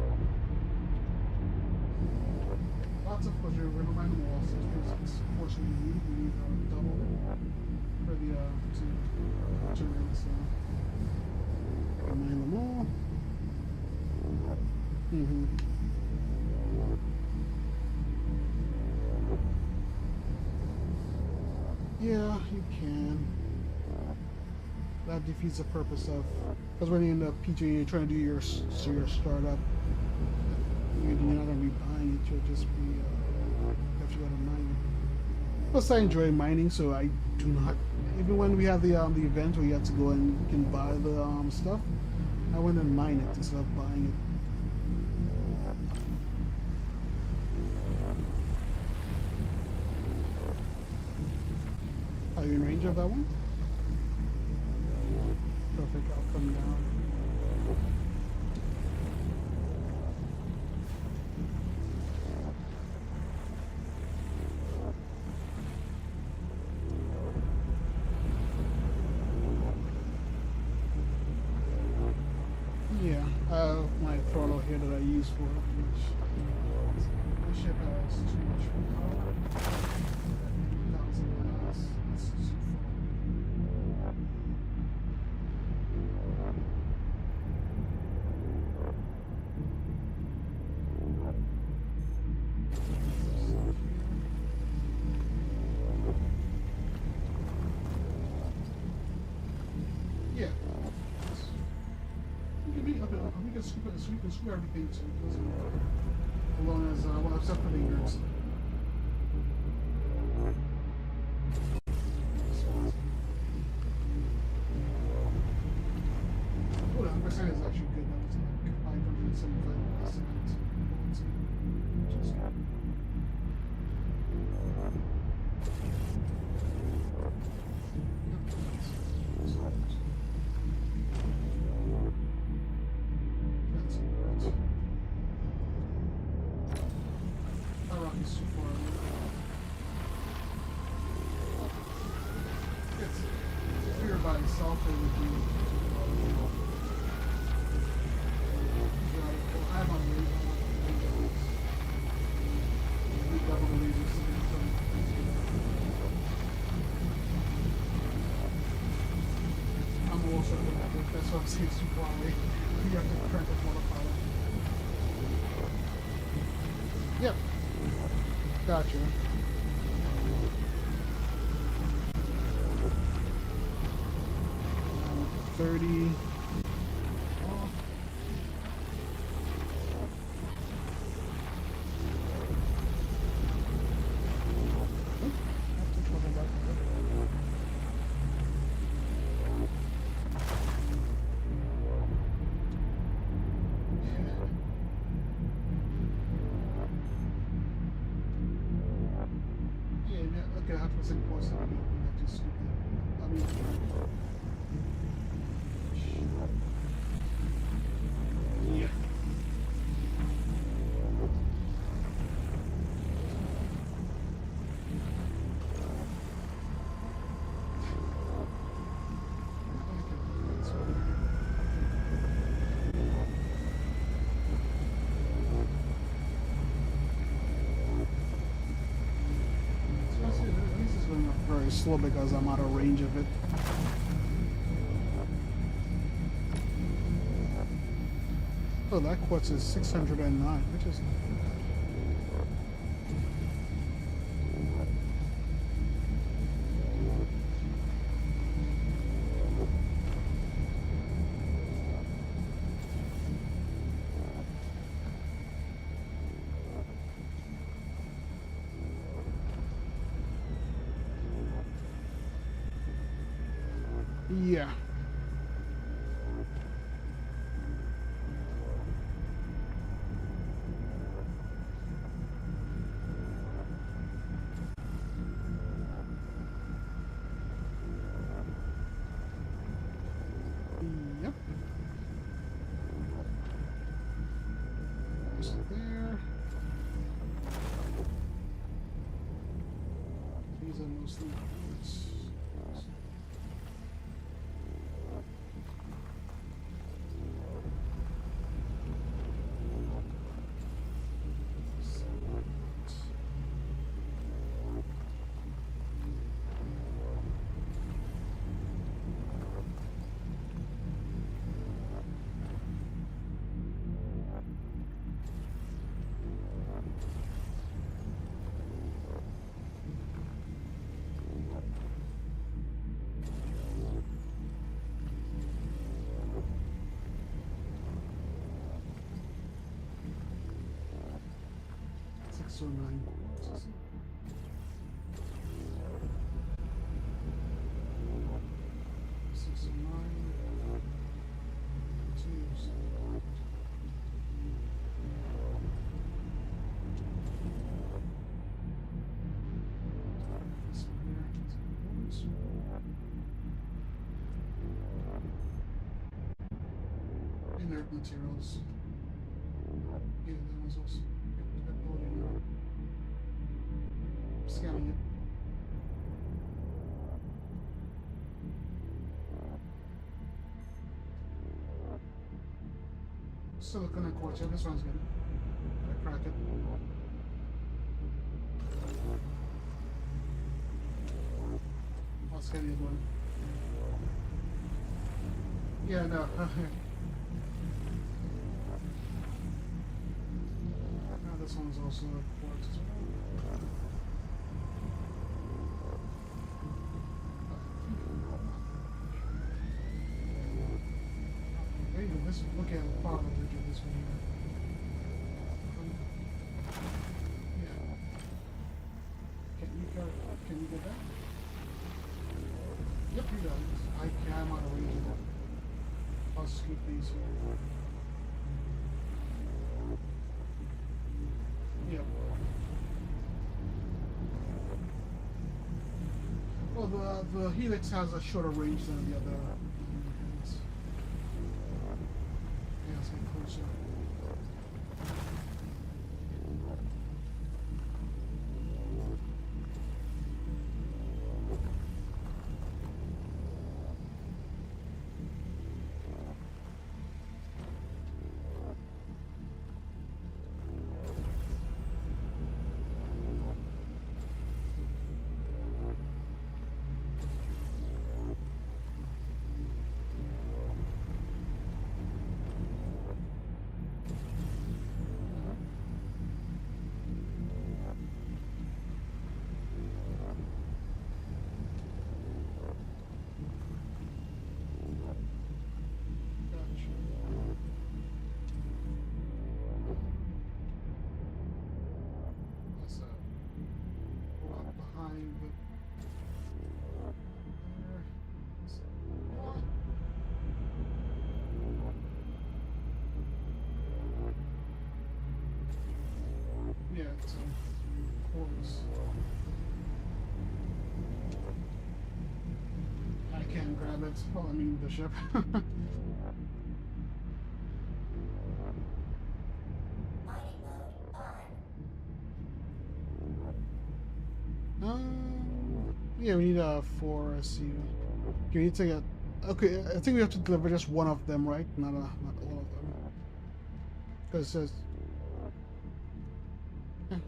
Lots of pleasure. We're gonna run the walls. It's fortunately we need double for the to run, so mine them all. Yeah, you can. That defeats the purpose of, because when you're in the PTU, you're trying to do your startup. You're not going to be buying it. You'll just be if you go to mine. Plus, I enjoy mining, so I do not. Even when we have the event where you have to go and you can buy the stuff, I went and mine it instead of buying it. Are you in range of that one? Perfect, I'll come down. Yeah, my throttle here that I use for which my ship has too much power. 1,000 miles. That's too full. scoop it. We can scoop it. We can scoop everything too. It doesn't matter. As long as well, except for the ingots. Oh, the percent is actually good. That was like 575%. Just that's great. That rock is too far away. It's here by itself, it would be. I have on laser. We double the laser signal. I'm also that's what I'm saying, it's too far away. You have to crank the modifier. Yep. Gotcha. Um, 30. Okay, 100% course. Just stupid. I mean, yeah. Very slow because I'm out of range of it. Oh, that quartz is 609, which is yeah. Yep. Just there. These are mostly quartz. So 9 quartz. 609. Twos. This one here. Inert materials. Yeah, that was also scanning it. Silicon and quartz. Yeah, this one's good. I crack it. I'll scan the other one. Yeah, no. This one's also a quartz as well. Hey, just look at probably do this one here. Yeah. Can you get that? Yep, he does. I'm on a range. I'll scoop these here. Yep. Well, the Helix has a shorter range than the other ones. Yeah, let's get closer. Yeah, it's quarters. I can't grab it. Well, I mean the ship. Mining mode on. Yeah, we need a 4 SU. You need to get. Okay, I think we have to deliver just one of them, right? Not all of them. Because it says. Yeah.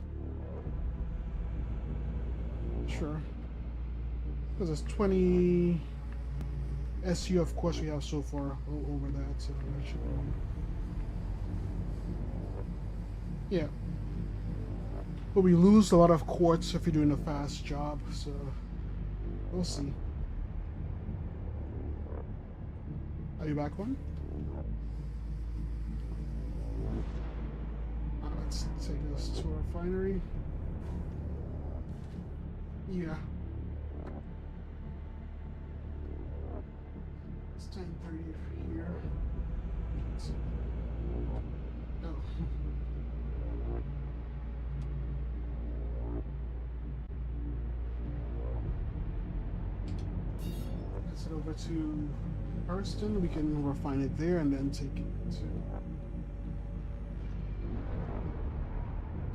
Sure. Because it's 20 SU, of course, we have so far over that, so that should be. Yeah. But we lose a lot of quartz if you're doing a fast job, so we'll see. Are you back one? Let's take this to our refinery. Yeah. It's 10:30 here. Oh. Let's head over to Hurston. We can refine it there and then take it to.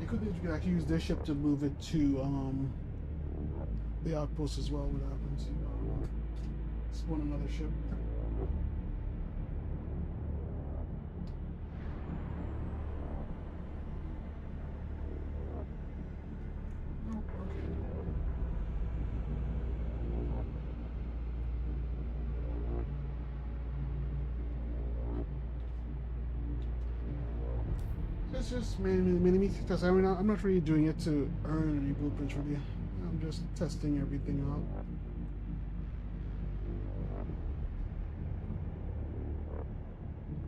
You could actually use this ship to move it to the outpost as well. What happened to spawn another ship? Oh, okay. It's just mainly because I mean I'm not really doing it to earn any blueprints really. I'm just testing everything out.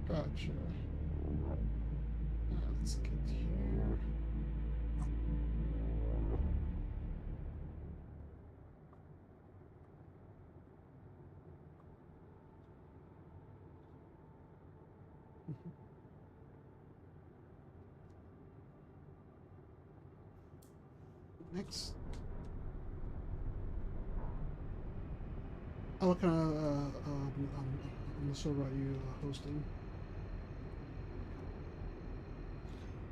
Gotcha. Let's get here. Next. Oh, what kind of on the server are you hosting?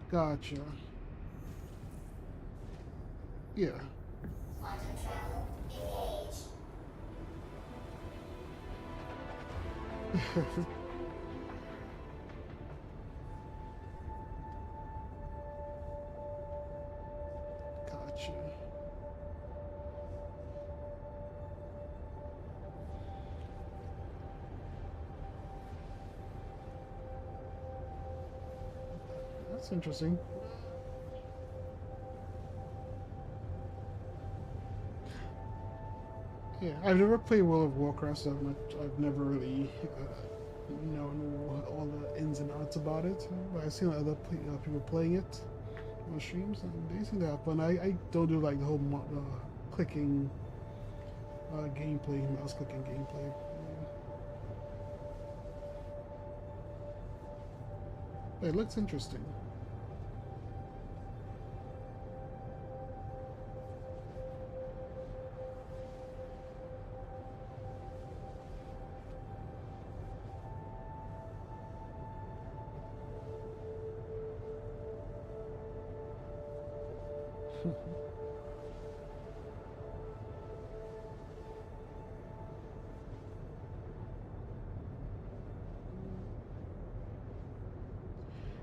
Gotcha. Yeah. Quantum travel engaged. Gotcha. That's interesting. Yeah, I've never played World of Warcraft, so I've never really known all the thoughts about it. But I've seen other people playing it on streams, and they seem to have fun. I don't do like the whole clicking gameplay, mouse clicking gameplay. It looks interesting.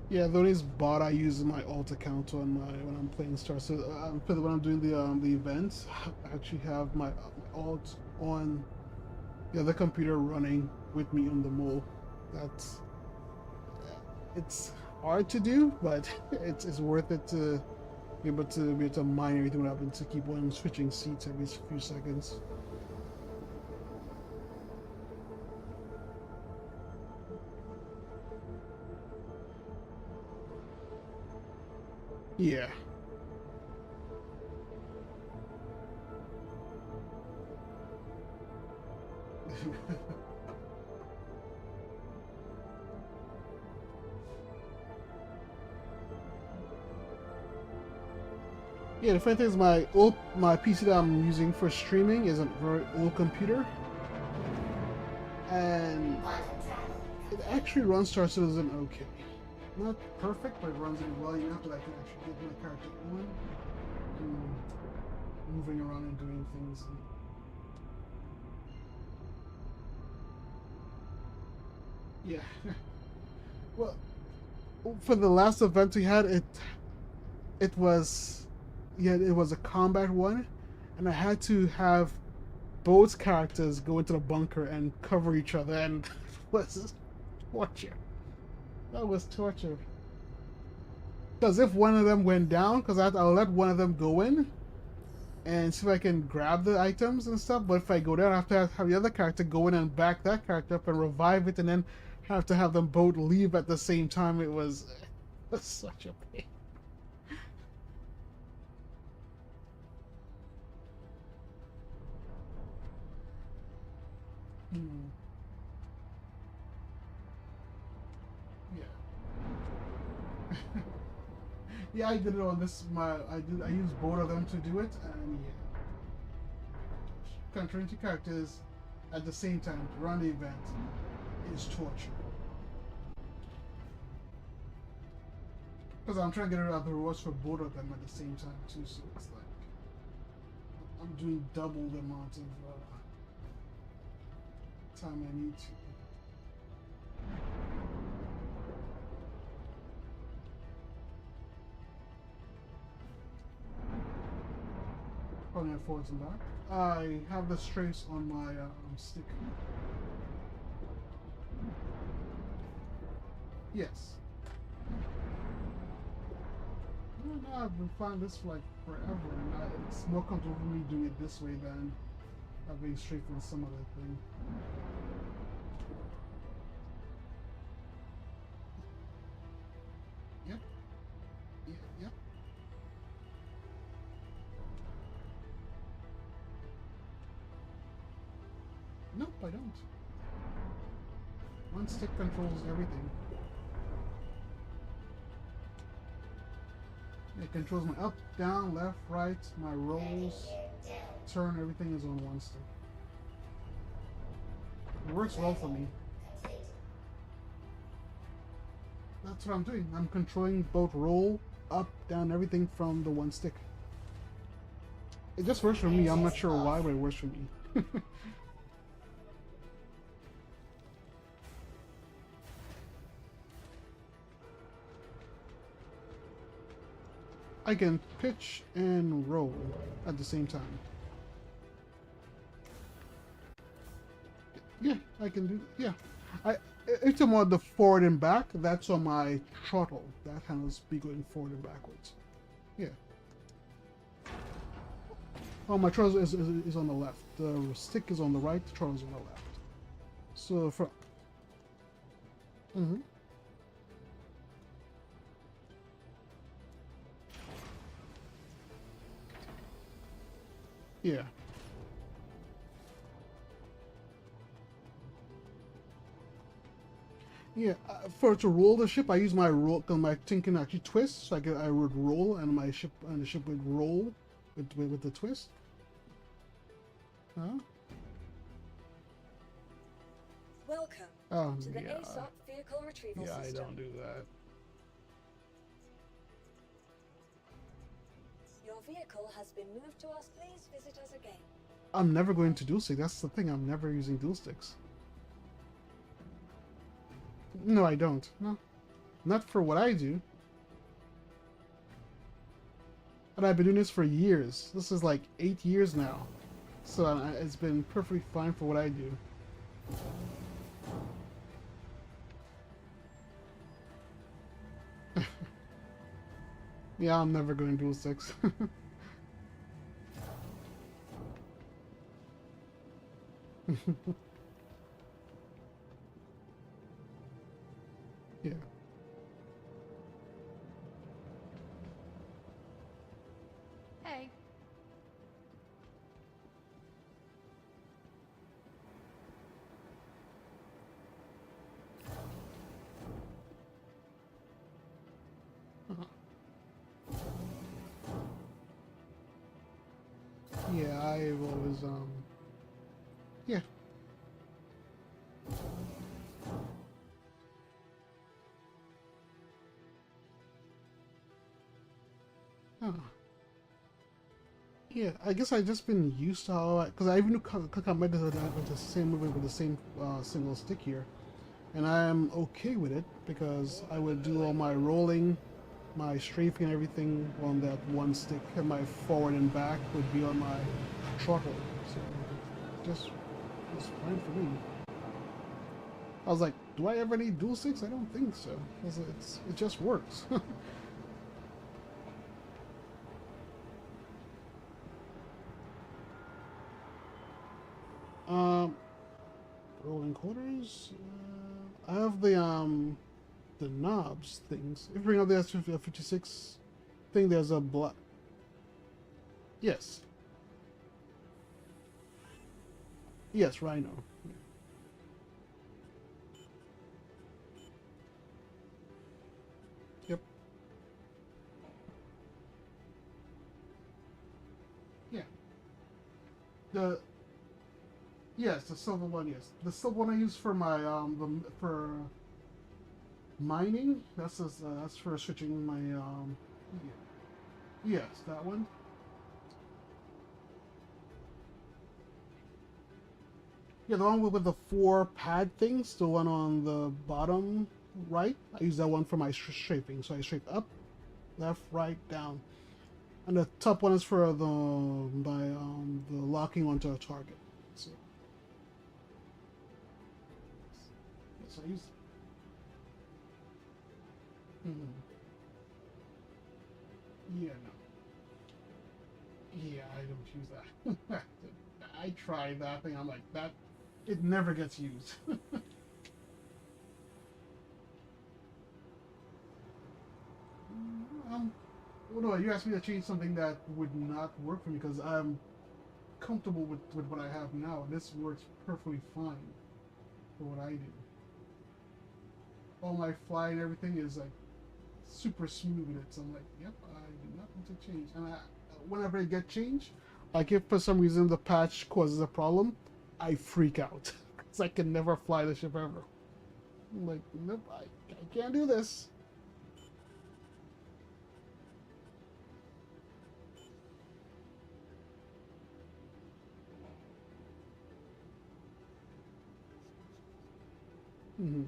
Yeah, though this bot I use my alt account on my when I'm playing Star. So when I'm doing the events, I actually have my alt on the other computer running with me on the mole. That's it's hard to do, but it's worth it to be able to mine everything without having to keep on switching seats every few seconds. Yeah. Yeah, the funny thing is my PC that I'm using for streaming is a very old computer, and it actually runs Star Citizen okay. Not perfect, but it runs it well enough that I can actually get my character on and moving around and doing things. Yeah. Well, for the last event we had, it was a combat one, and I had to have both characters go into the bunker and cover each other, and it was torture. That was torture. Because if one of them went down, because I'll let one of them go in and see if I can grab the items and stuff. But if I go down, I have to have the other character go in and back that character up and revive it, and then have to have them both leave at the same time. It was such a pain. Hmm. Yeah. Yeah, I did it on this. I used both of them to do it, and yeah, controlling two characters at the same time to run the event is torture. Because I'm trying to get out the rewards for both of them at the same time too, so it's like I'm doing double the amount of time I need to. Probably have forwards and back. I have the strafe on my stick. Yes. I don't know, I've been finding this for like forever, and it's more comfortable for me doing it this way than having strafe on some other thing. Yep. Yeah, yep. Nope, I don't. One stick controls everything. It controls my up, down, left, right, my rolls, turn, everything is on one stick. It works well for me. That's what I'm doing. I'm controlling both roll, up, down, everything from the one stick. It just works for me. I'm not sure why, but it works for me. I can pitch and roll at the same time. Yeah, I can do. Yeah, it's more the forward and back. That's on my throttle. That handles be going forward and backwards. Yeah. Oh, my throttle is on the left. The stick is on the right. The throttle is on the left. So from. Yeah. Yeah, for to roll the ship, I use my roll because my thing can actually twist. So I would roll, and my ship and the ship would roll with the twist. Huh? Welcome to the Yeah, ASOP vehicle retrieval yeah. I system. don't do that. Your vehicle has been moved to us. Please visit us again. I'm never going to dual stick. That's the thing. I'm never using dual sticks. No, I don't. No, not for what I do. And I've been doing this for years. This is like 8 years now. So it's been perfectly fine for what I do. Yeah, I'm never going dual sticks. Yeah. Hey. Yeah, I've always yeah. Huh. Yeah, I guess I just been used to how because I even click on with the same movement with the same single stick here, and I'm okay with it because I would do all my rolling, my strafing, and everything on that one stick, and my forward and back would be on my throttle. So just it's fine for me. I was like, do I ever need dual sticks? I don't think so. It just works. um, rolling quarters. I have the knobs things. If you bring up the S56 thing, there's a black. Yes. Yes, Rhino. Yep. Yeah. The yes, the silver one. Yes, the silver one I use for my for mining. That's for switching my yeah. Yes, that one. Yeah, the one with the four pad things, the one on the bottom right. I use that one for my strafing. So I strafe up, left, right, down, and the top one is for the locking onto a target. So yes, I use. Mm, yeah, no. Yeah, I don't use that. I tried that thing. I'm like that. It never gets used. um, well, no, you asked me to change something that would not work for me because I'm comfortable with what I have now. This works perfectly fine for what I do. All my fly and everything is like super smooth with it. So I'm like, yep, I do not want to change. And whenever I get change, like if for some reason the patch causes a problem, I freak out because I can never fly the ship ever. I'm like, nope, I can't do this. Mm-hmm.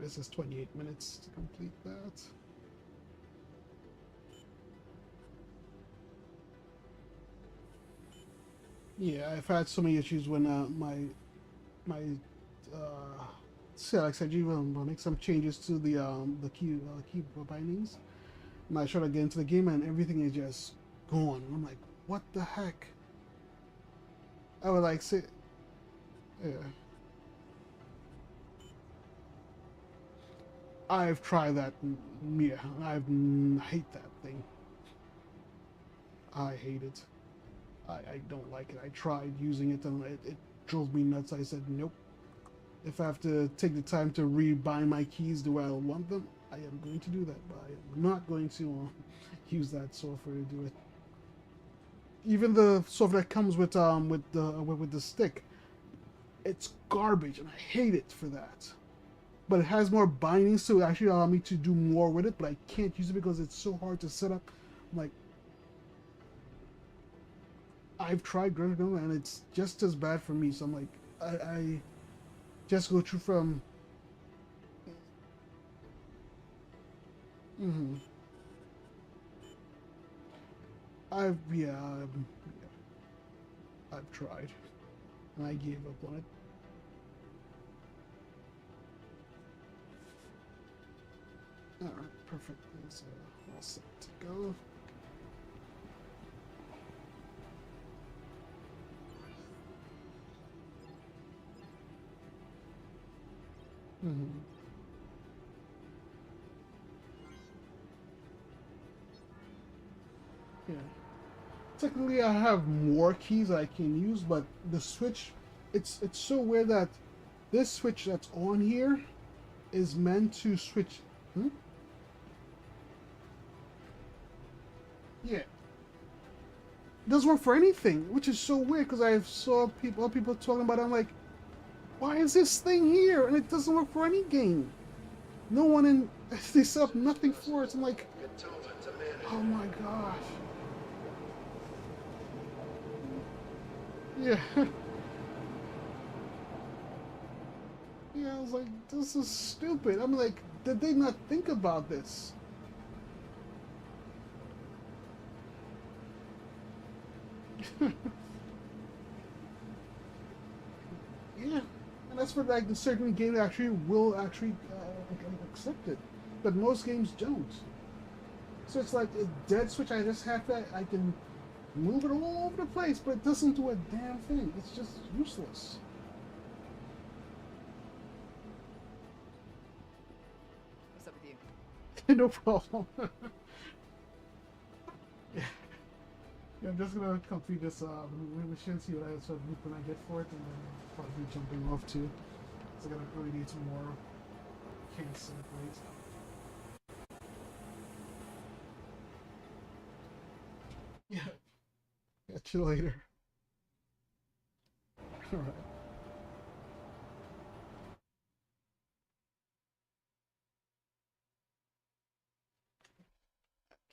This is 28 minutes to complete that. Yeah, I've had so many issues when my like I said, you will make some changes to the key bindings, and I try to get into the game and everything is just gone. I'm like, what the heck? I would like say, yeah. I've tried that. Yeah, hate that thing. I hate it. I don't like it. I tried using it and it drove me nuts. I said, nope. If I have to take the time to rebind my keys the way I want them, I am going to do that. But I am not going to use that software to do it. Even the software that comes with the stick, it's garbage, and I hate it for that. But it has more bindings to actually allow me to do more with it, but I can't use it because it's so hard to set up. I'm like, I've tried Gravity and it's just as bad for me. So I'm like, I just go through from. Mm-hmm. Yeah, I've tried, and I gave up on it. All right, perfect. It's all set to go. Mm-hmm. Yeah. Technically, I have more keys I can use, but the switch, it's so weird that this switch that's on here is meant to switch. Hmm? Yeah, it doesn't work for anything, which is so weird because I saw people talking about it. I'm like, why is this thing here? And it doesn't work for any game. No one in they set up nothing for it. I'm like, oh my gosh. Yeah. Yeah, I was like, this is stupid. I'm like, did they not think about this? Yeah, and that's for like the certain game that actually will actually accept it, but most games don't. So it's like a dead switch. I just have that. I can move it all over the place, but it doesn't do a damn thing. It's just useless. What's up with you? No problem. Yeah. Yeah, I'm just gonna complete this mission, see what I sort of loop when I get for it, and then probably jumping off too. So I gotta really need some more. Can't sit late. Yeah. Catch you later. All right.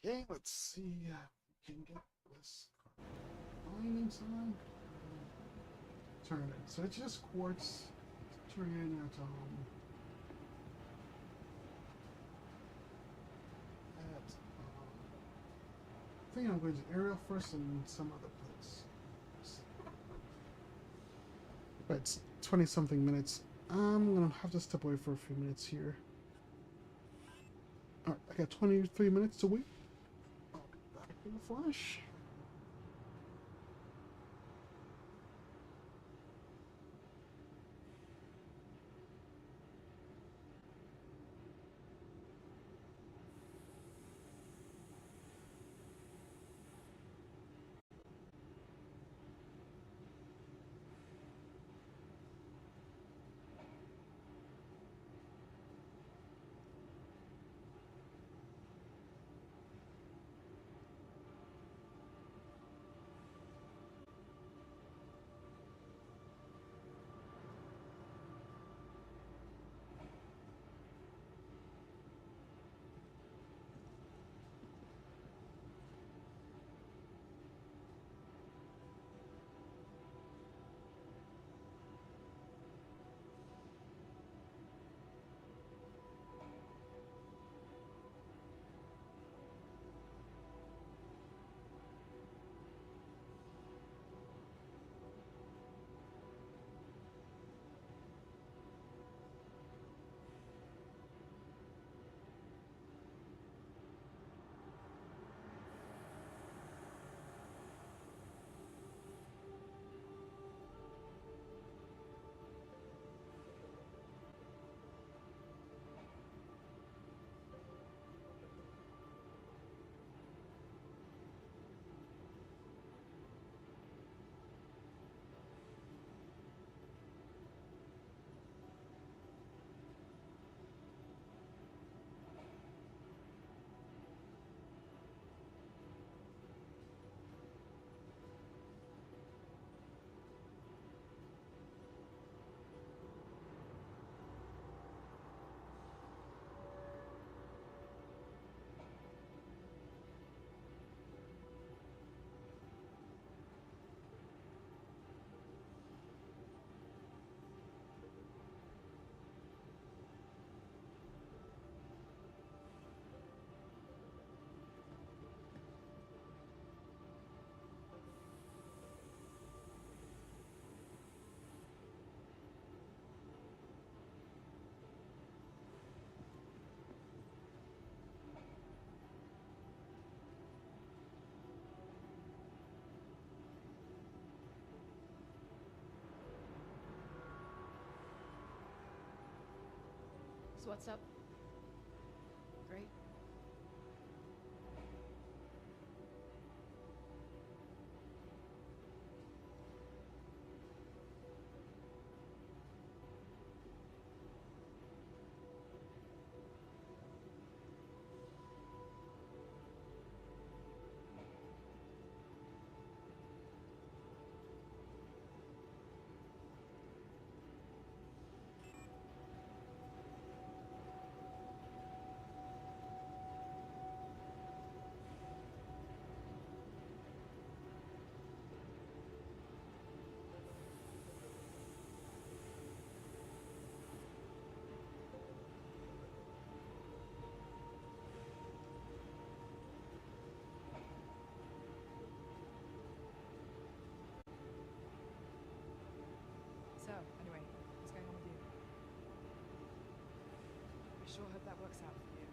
Okay, let's see if we can get this line inside. Turn it in. So it's just quartz. Turn it in I think I'm going to aerial first and some other place. Right, it's 20 something minutes. I'm gonna have to step away for a few minutes here. Alright, I got 23 minutes to wait. I'll be back in a flash. So what's up? Great. So, anyway, what's going on with you? I sure hope that works out for you.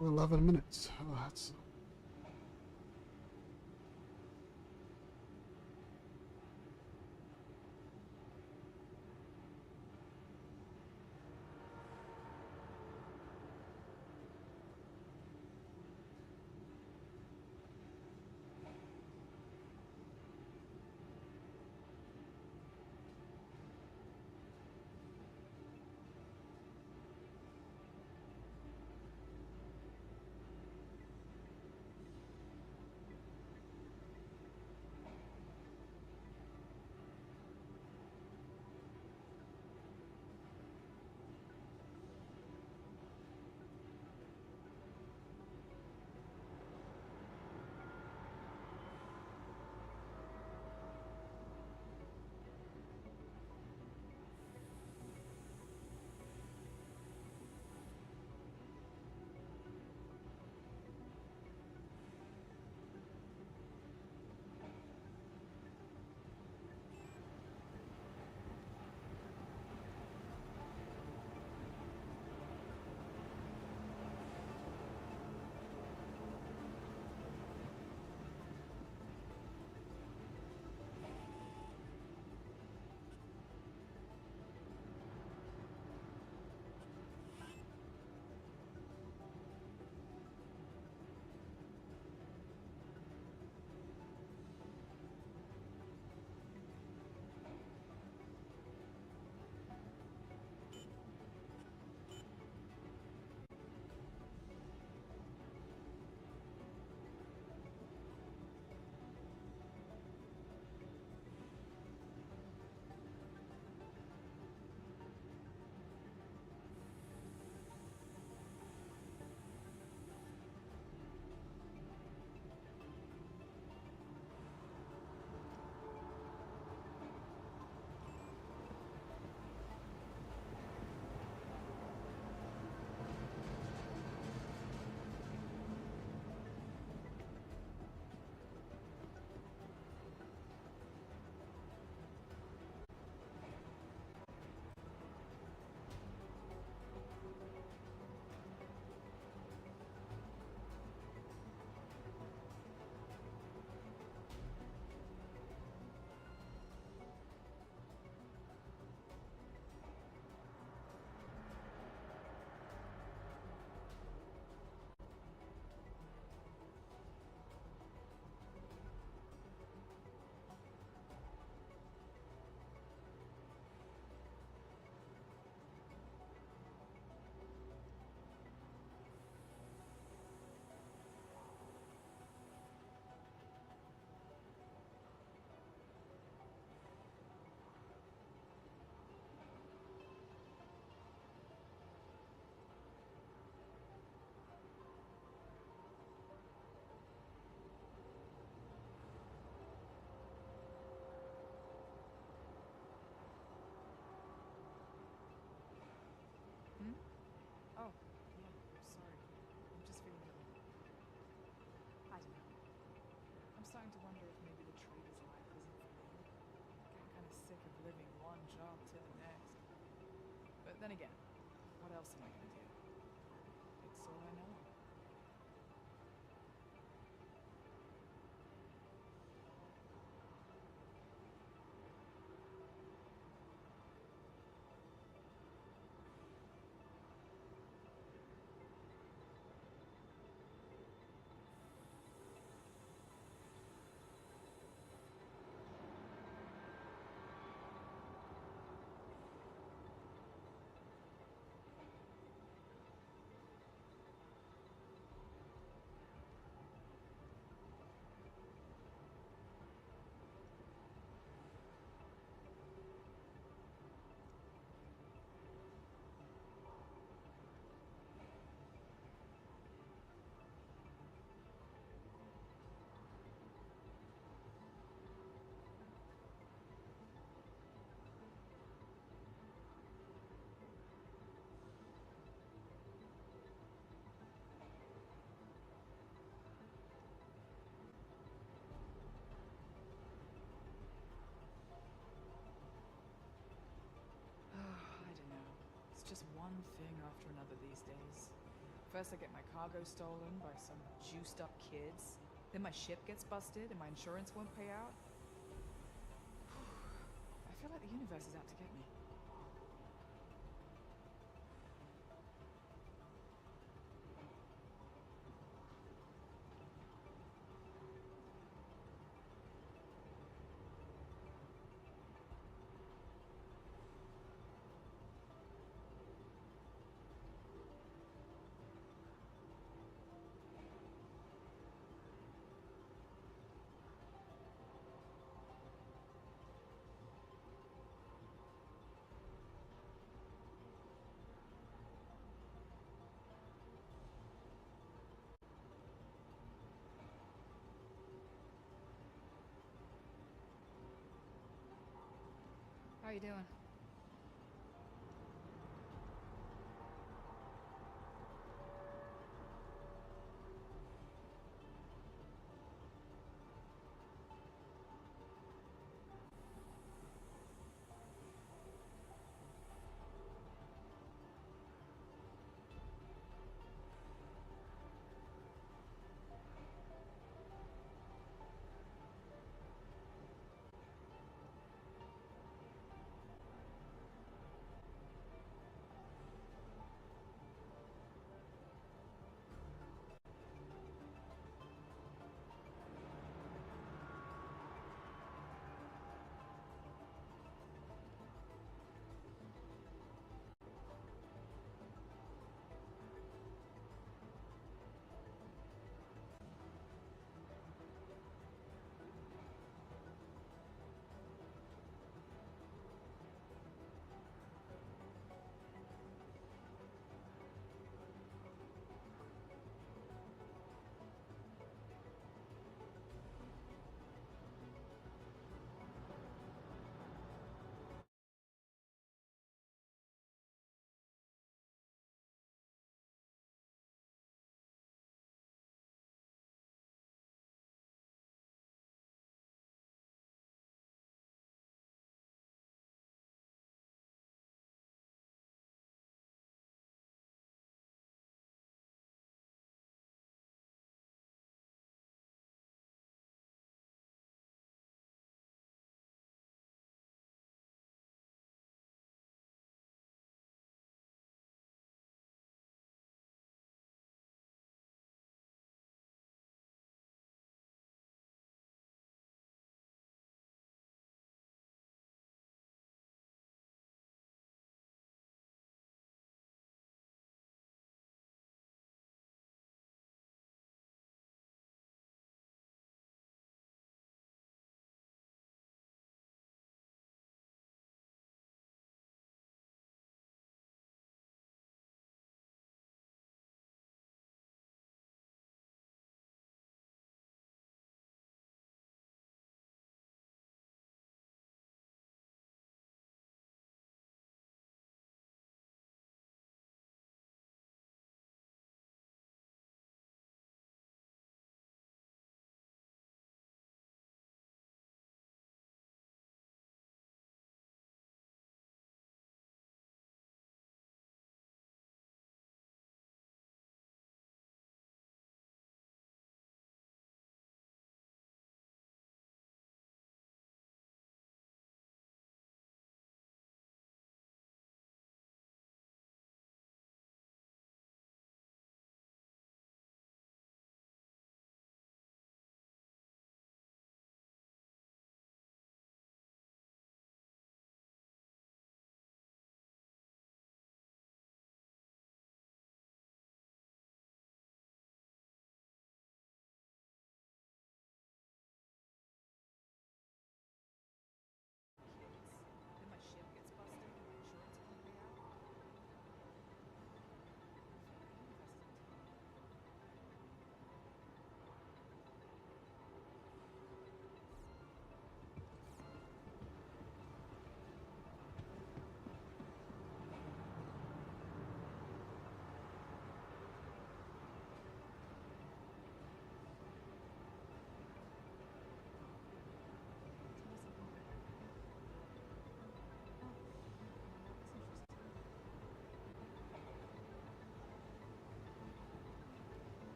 11 minutes. Oh, that's Hmm? Oh, yeah, sorry. I'm just feeling a little... I don't know. I'm starting to wonder if maybe the trader's life isn't for me. Getting kind of sick of living one job to the next. But then again, what else am I gonna do? It's all I know. I don't know. It's just one thing after another these days. First I get my cargo stolen by some juiced up kids. Then my ship gets busted and my insurance won't pay out. I feel like the universe is out to get me. How you doing?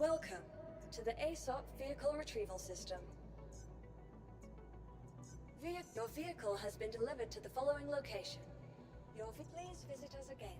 Welcome to the ASOP Vehicle Retrieval System. Your vehicle has been delivered to the following location. Please visit us again.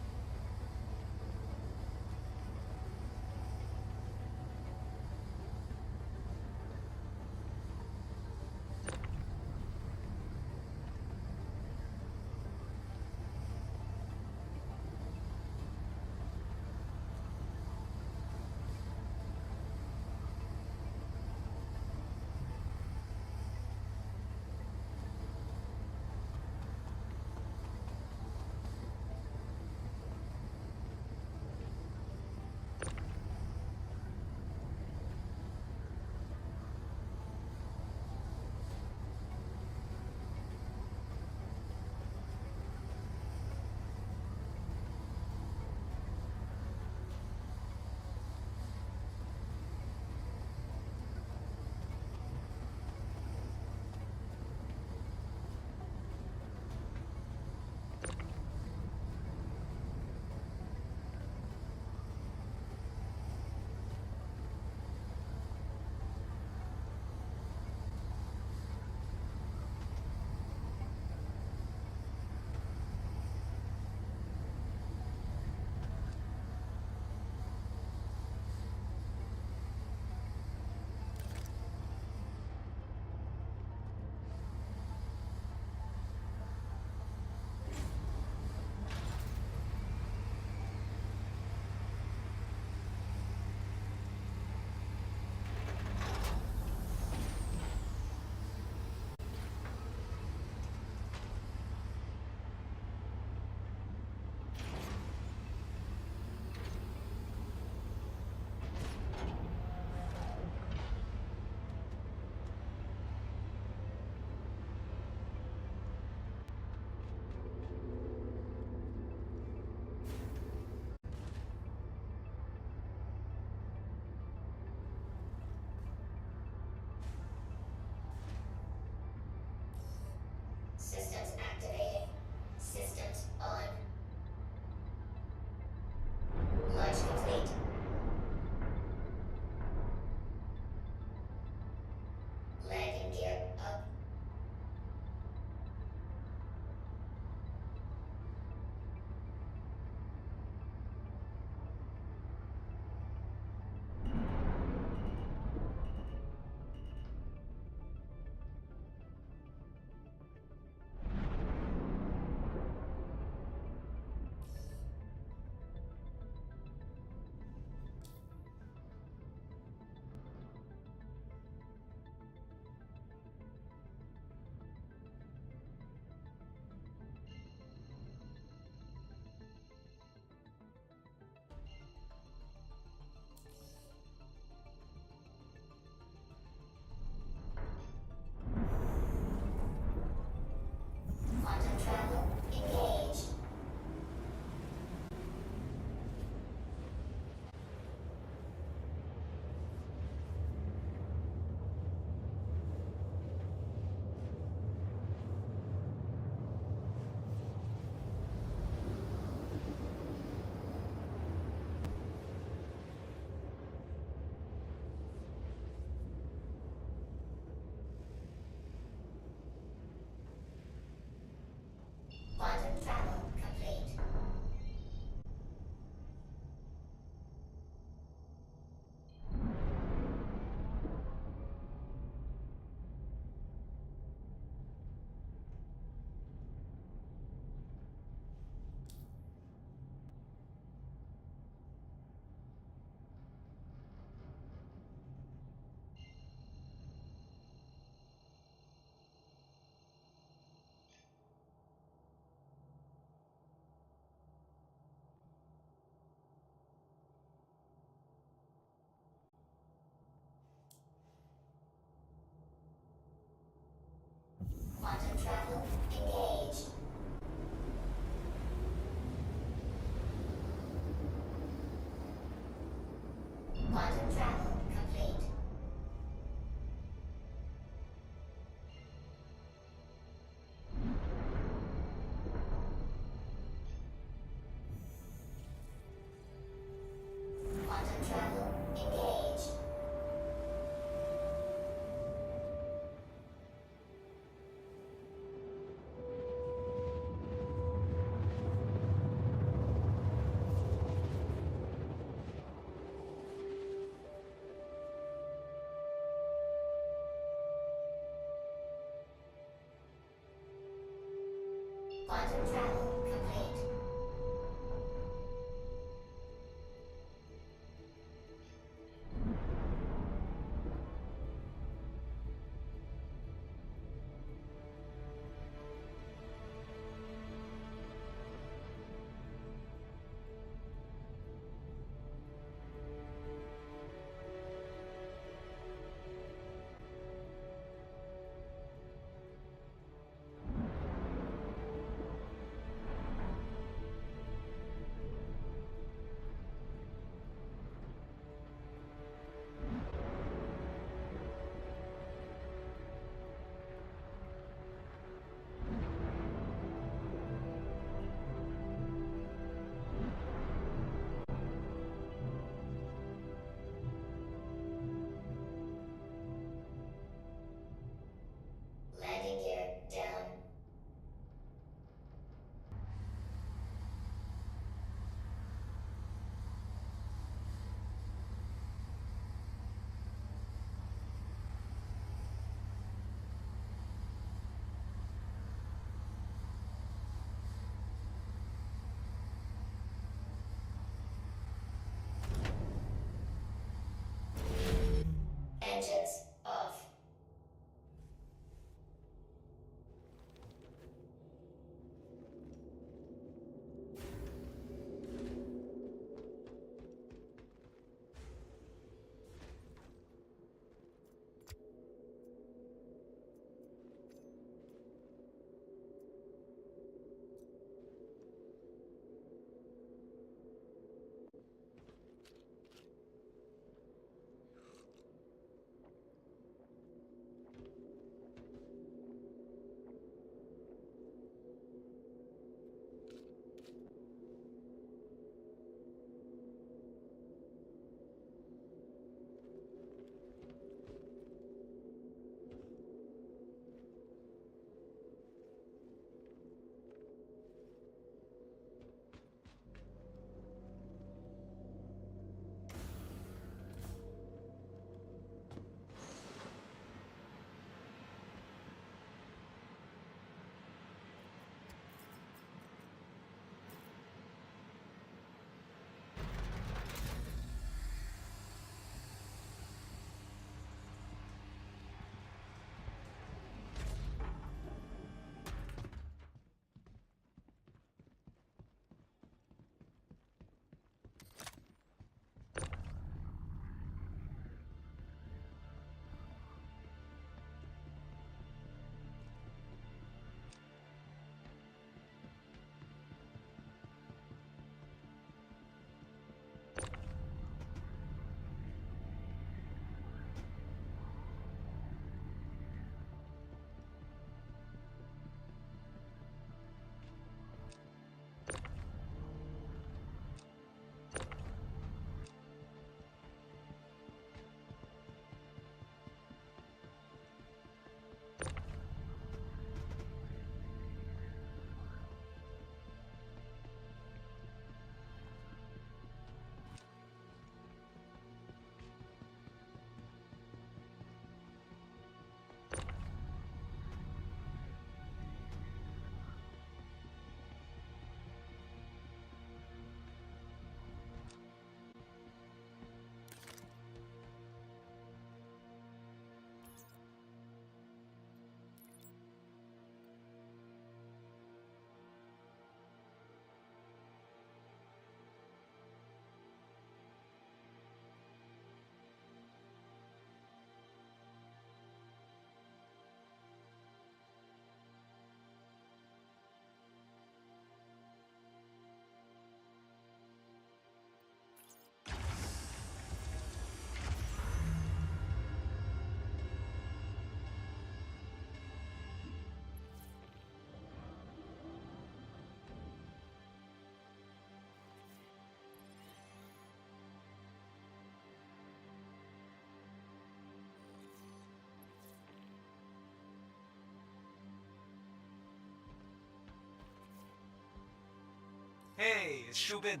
Hey, it's Shubin.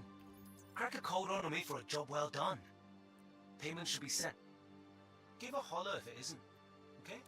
Crack a code on me for a job well done. Payment should be sent. Give a holler if it isn't, okay?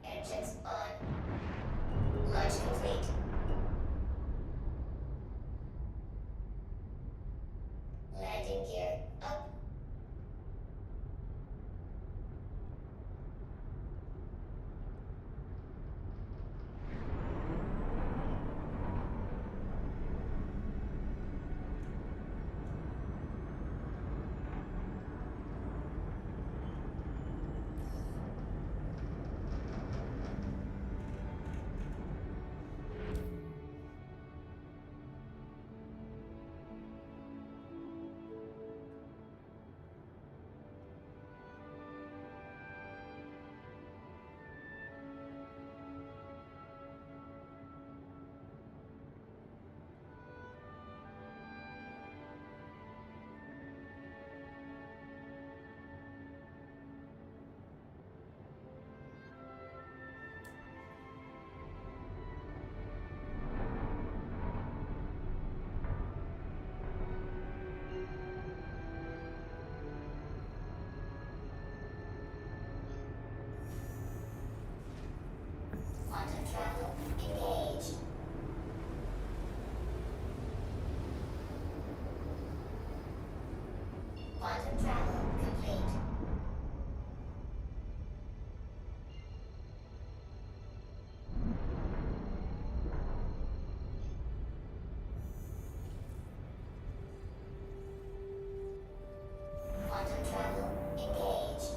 Engines on. Launch complete. Landing gear up. Quantum travel engaged. Quantum travel complete. Quantum travel engaged.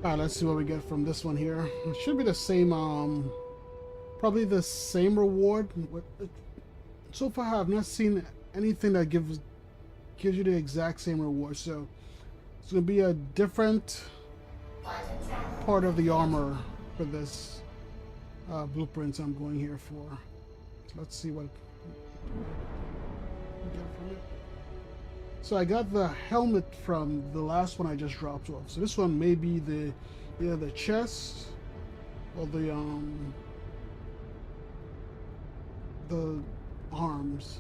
Alright, let's see what we get from this one here. It should be the same, probably the same reward. So far, I have not seen anything that gives you the exact same reward. So it's gonna be a different Quantum travel. part of the armor for this blueprints I'm going here for. So let's see what we get from it. So I got the helmet from the last one I just dropped off. So this one may be either the chest or the arms.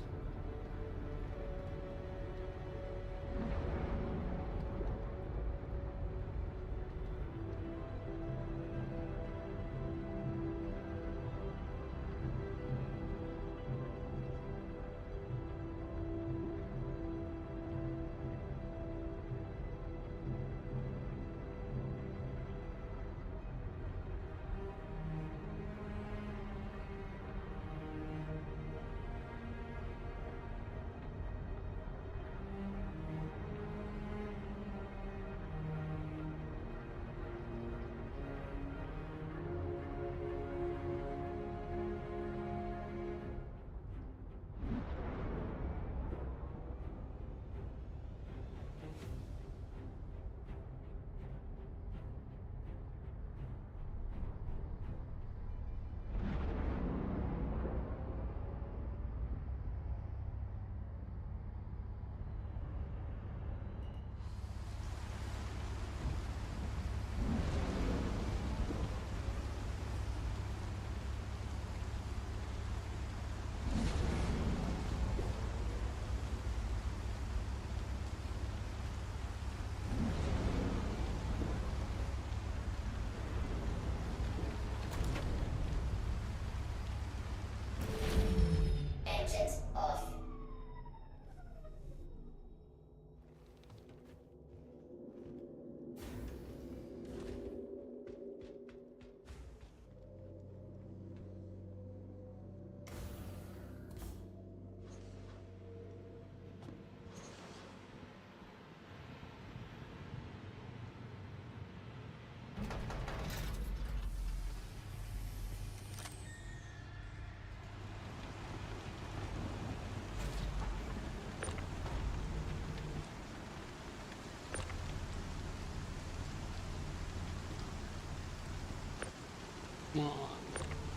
Come on.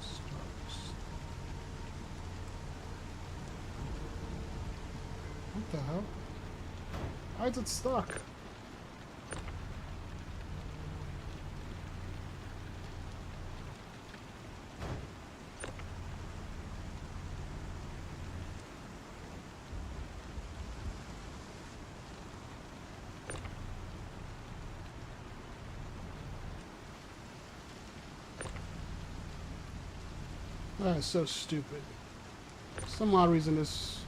Stars. What the hell? Why is it stuck? That is so stupid. Some odd reason this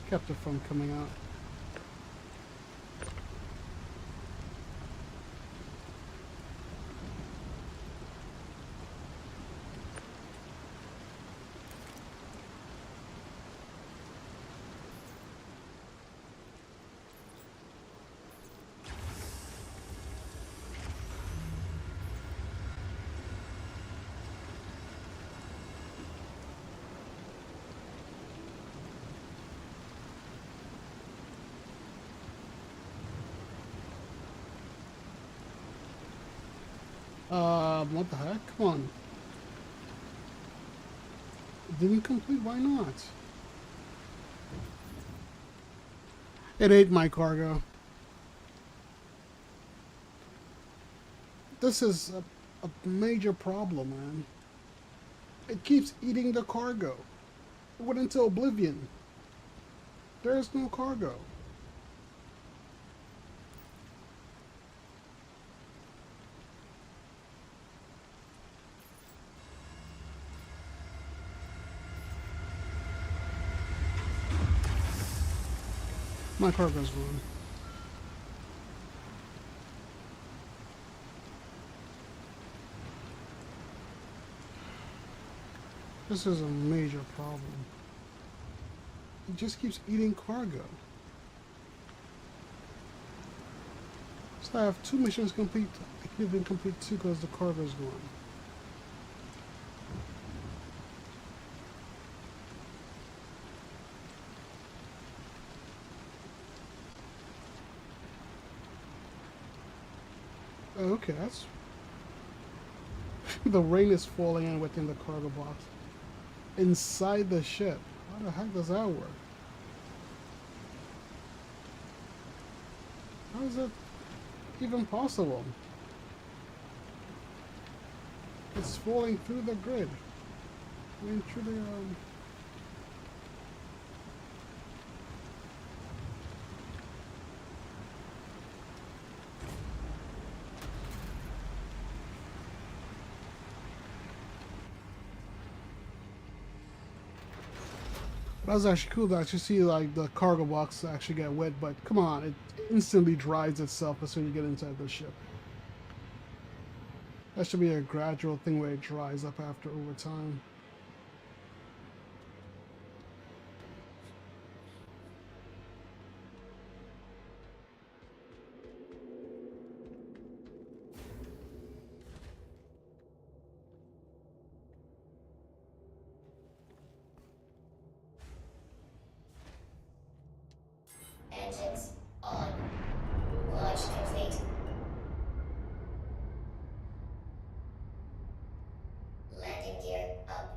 kept it from coming out. What the heck? Come on. Didn't complete? Why not? It ate my cargo. This is a major problem, man. It keeps eating the cargo. It went into oblivion. There's no cargo. My cargo's gone. This is a major problem. It just keeps eating cargo. So I have 2 missions complete. I can't even complete 2 because the cargo's gone. Okay, that's... the rain is falling in within the cargo box. Inside the ship. How the heck does that work? How is it even possible? It's falling through the grid. I mean, through the... That was actually cool to actually see like the cargo box actually get wet, but come on, it instantly dries itself as soon as you get inside the ship. That should be a gradual thing where it dries up after over time. Engines on. Launch complete. Landing gear up.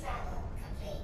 Travel complete.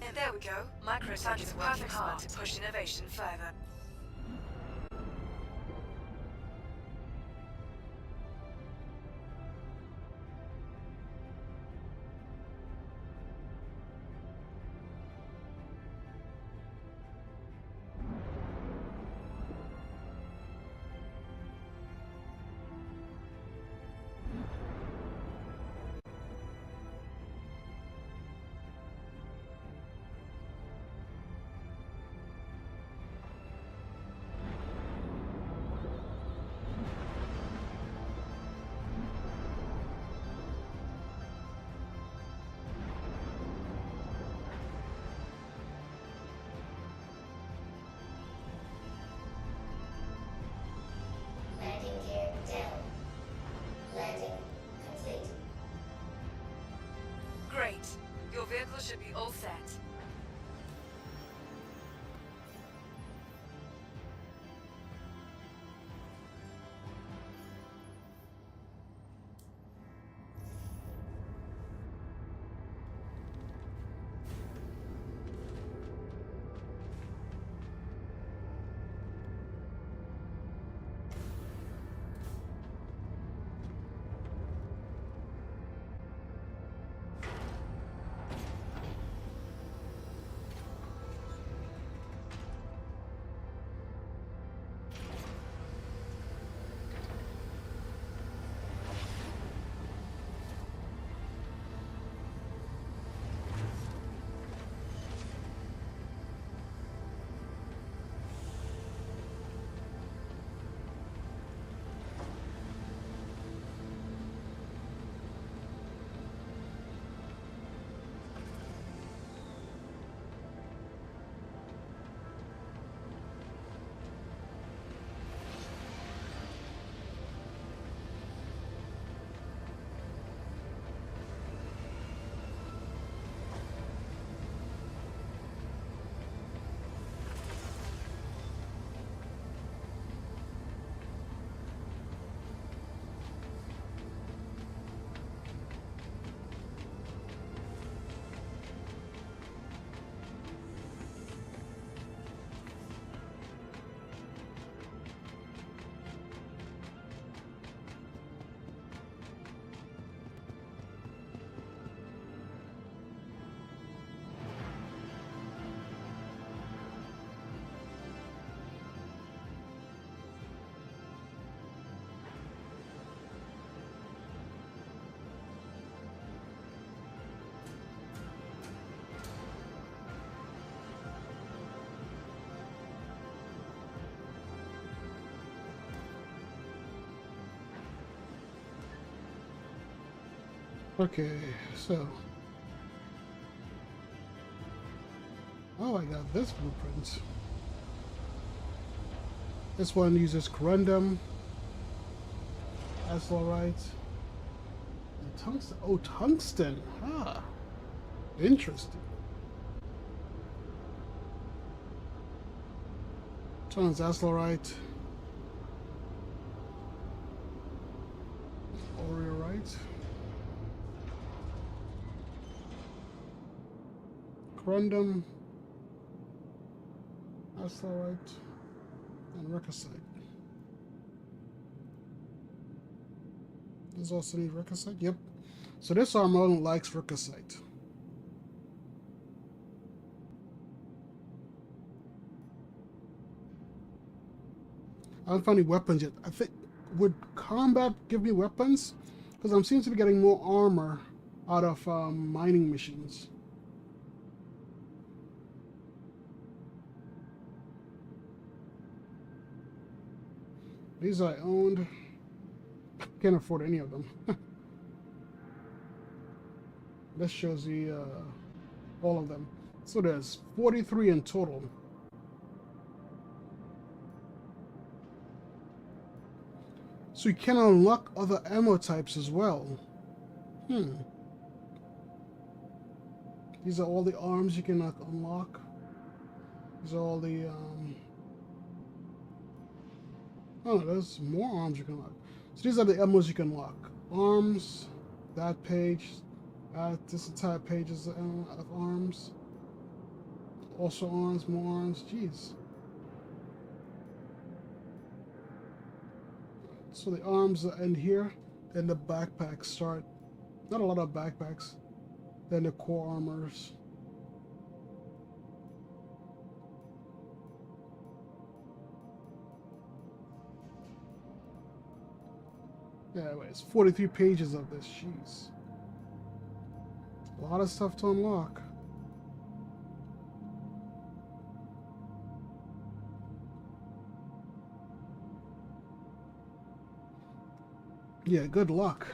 And there we go. Microscience working hard to push innovation further. Landing gear down. Landing complete. Great. Your vehicle should be all set. Okay, so. Oh, I got this blueprint. This one uses corundum, azlerite, and tungsten. Oh, tungsten. Ah, interesting. Tons azlerite. right. Corundum. That's alright. And Recusite. Does also need Recusite? Yep. So this armor only likes Recusite. I haven't found any weapons yet. I think, would combat give me weapons? Because I'm seems to be getting more armor out of mining missions. These I owned. Can't afford any of them. This shows the all of them. So there's 43 in total. So you can unlock other ammo types as well. These are all the arms you can unlock. These are all the oh, there's more arms you can unlock. So these are the ammos you can unlock. Arms, that page, this entire page is of arms. Also arms, more arms. Jeez. So the arms end here, then the backpacks start. Not a lot of backpacks. Then the core armors. Yeah, wait, it's 43 pages of this. Jeez. A lot of stuff to unlock. Yeah, good luck.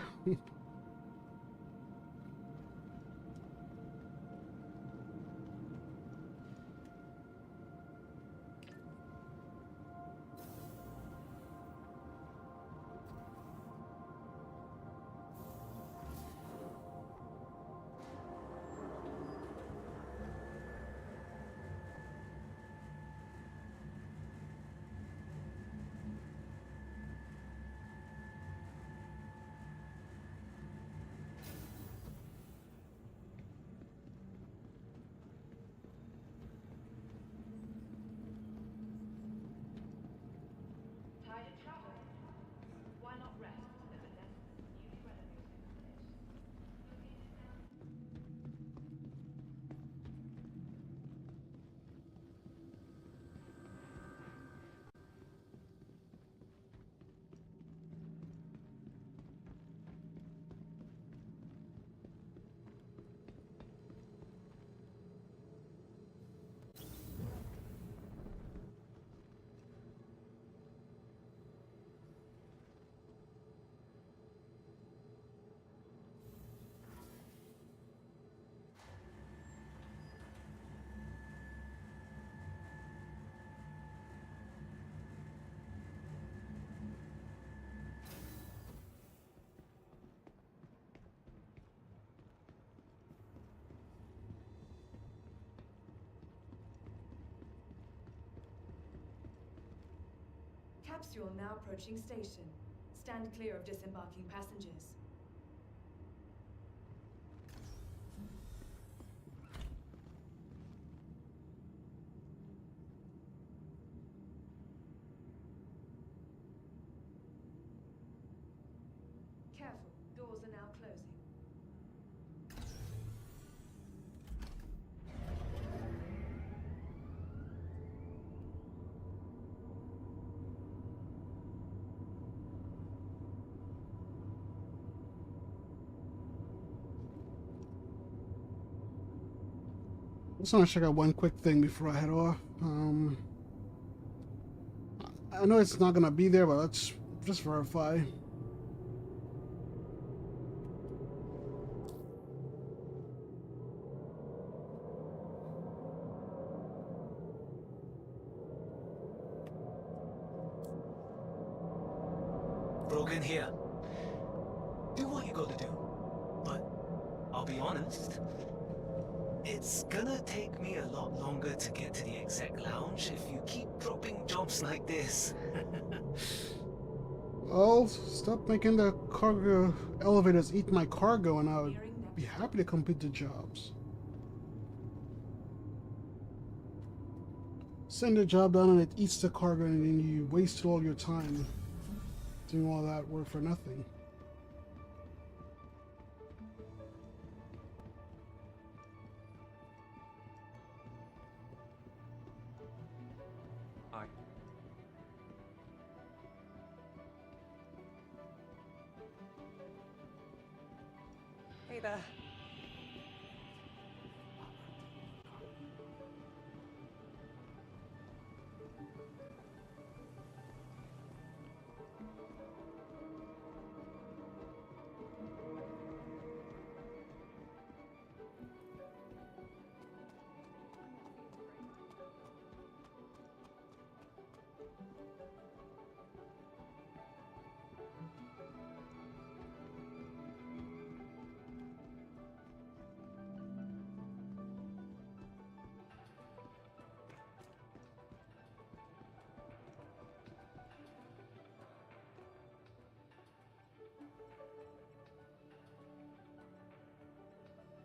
Tired of travel? Why not rest at the next newly renovated village? Capsule now approaching station. Stand clear of disembarking passengers. Careful, doors are now closing. Just want to check out one quick thing before I head off. I know it's not gonna be there, but let's just verify. Broken here. Do what you gotta do. But I'll be honest, it's gonna take me a lot longer to get to the exec lounge if you keep dropping jobs like this. Well, stop making the cargo elevators eat my cargo and I would be happy to complete the jobs. Send the job done and it eats the cargo and then you wasted all your time doing all that work for nothing. Hi. Hey there.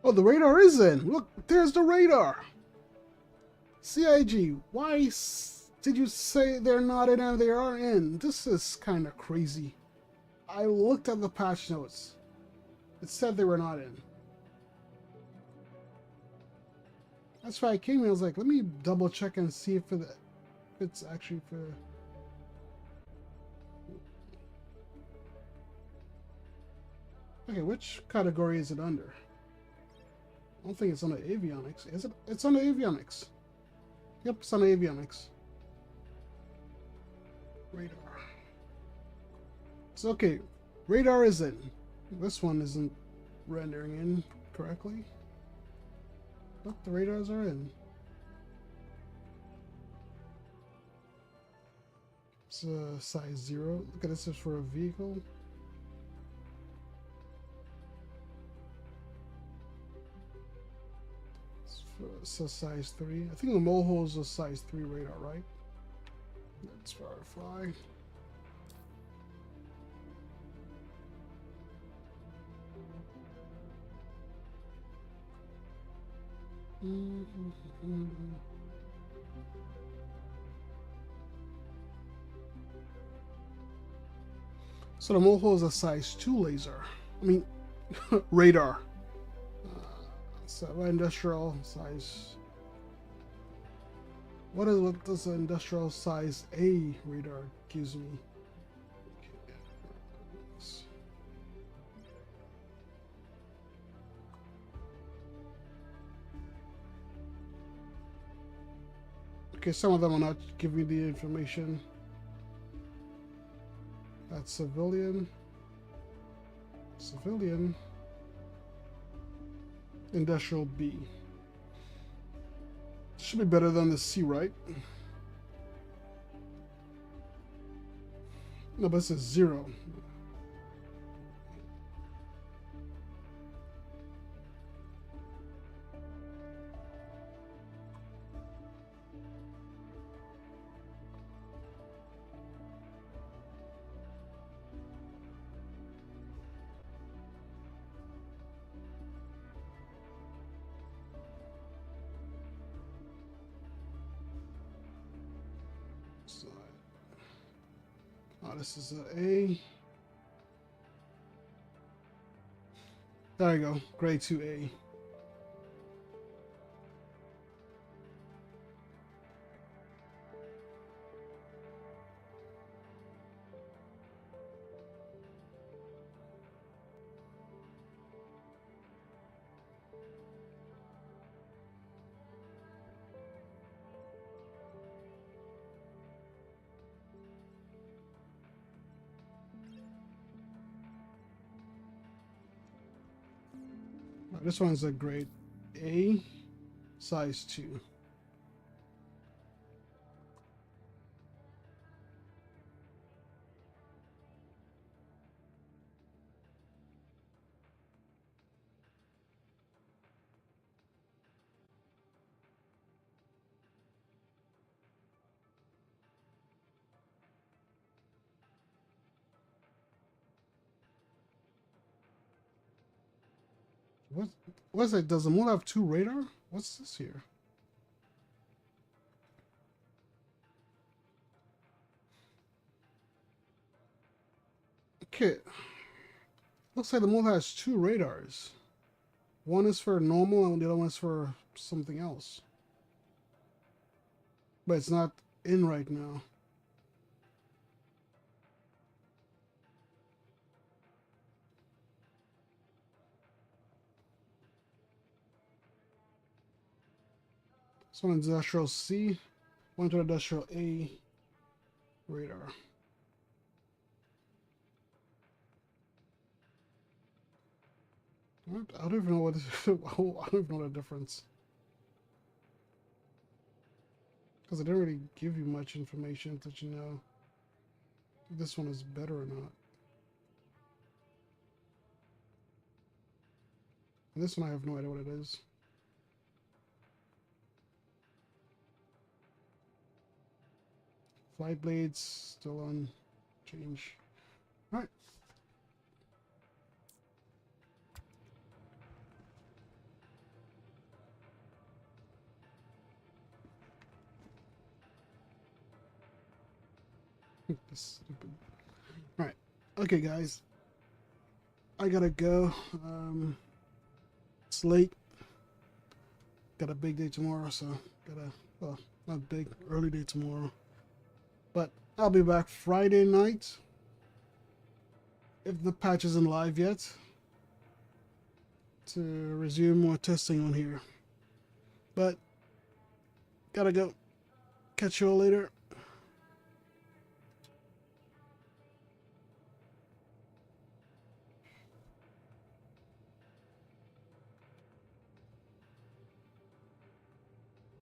Oh, the radar is in! Look, there's the radar! CIG, why did you say they're not in and they are in? This is kind of crazy. I looked at the patch notes. It said they were not in. That's why I came here. I was like, let me double check and see if it's actually for... Okay, which category is it under? I don't think it's under avionics. Is it? It's under avionics. Yep, it's under avionics. Radar. It's okay. Radar is in. This one isn't rendering in correctly. But the radars are in. It's size 0. Look at this, is for a vehicle. It's a size 3. I think the mole is a size 3 radar, right? Let's verify. So the mole is a size 2 laser. I mean, radar. So industrial size. What does the industrial size A radar gives me? Okay, some of them will not give me the information. That's civilian. Civilian. Industrial B. Should be better than the C, right? No, but it says 0. Oh, this is a A. There you go, grade 2A. This one's a grade A, size 2. What's that? Does the moon have 2 radar? What's this here? Okay. Looks like the moon has 2 radars. One is for normal and the other one is for something else. But it's not in right now. This one industrial C, one to industrial A radar. I don't even know what this, I don't even know the difference. Because it didn't really give you much information that you know if this one is better or not. And this one I have no idea what it is. Flight blades still on change. Alright. Stupid. Alright. Okay guys. I gotta go. It's late. Got a big day tomorrow, so well, not big, early day tomorrow. But I'll be back Friday night. If the patch isn't live yet. To resume more testing on here. But gotta go. Catch you all later.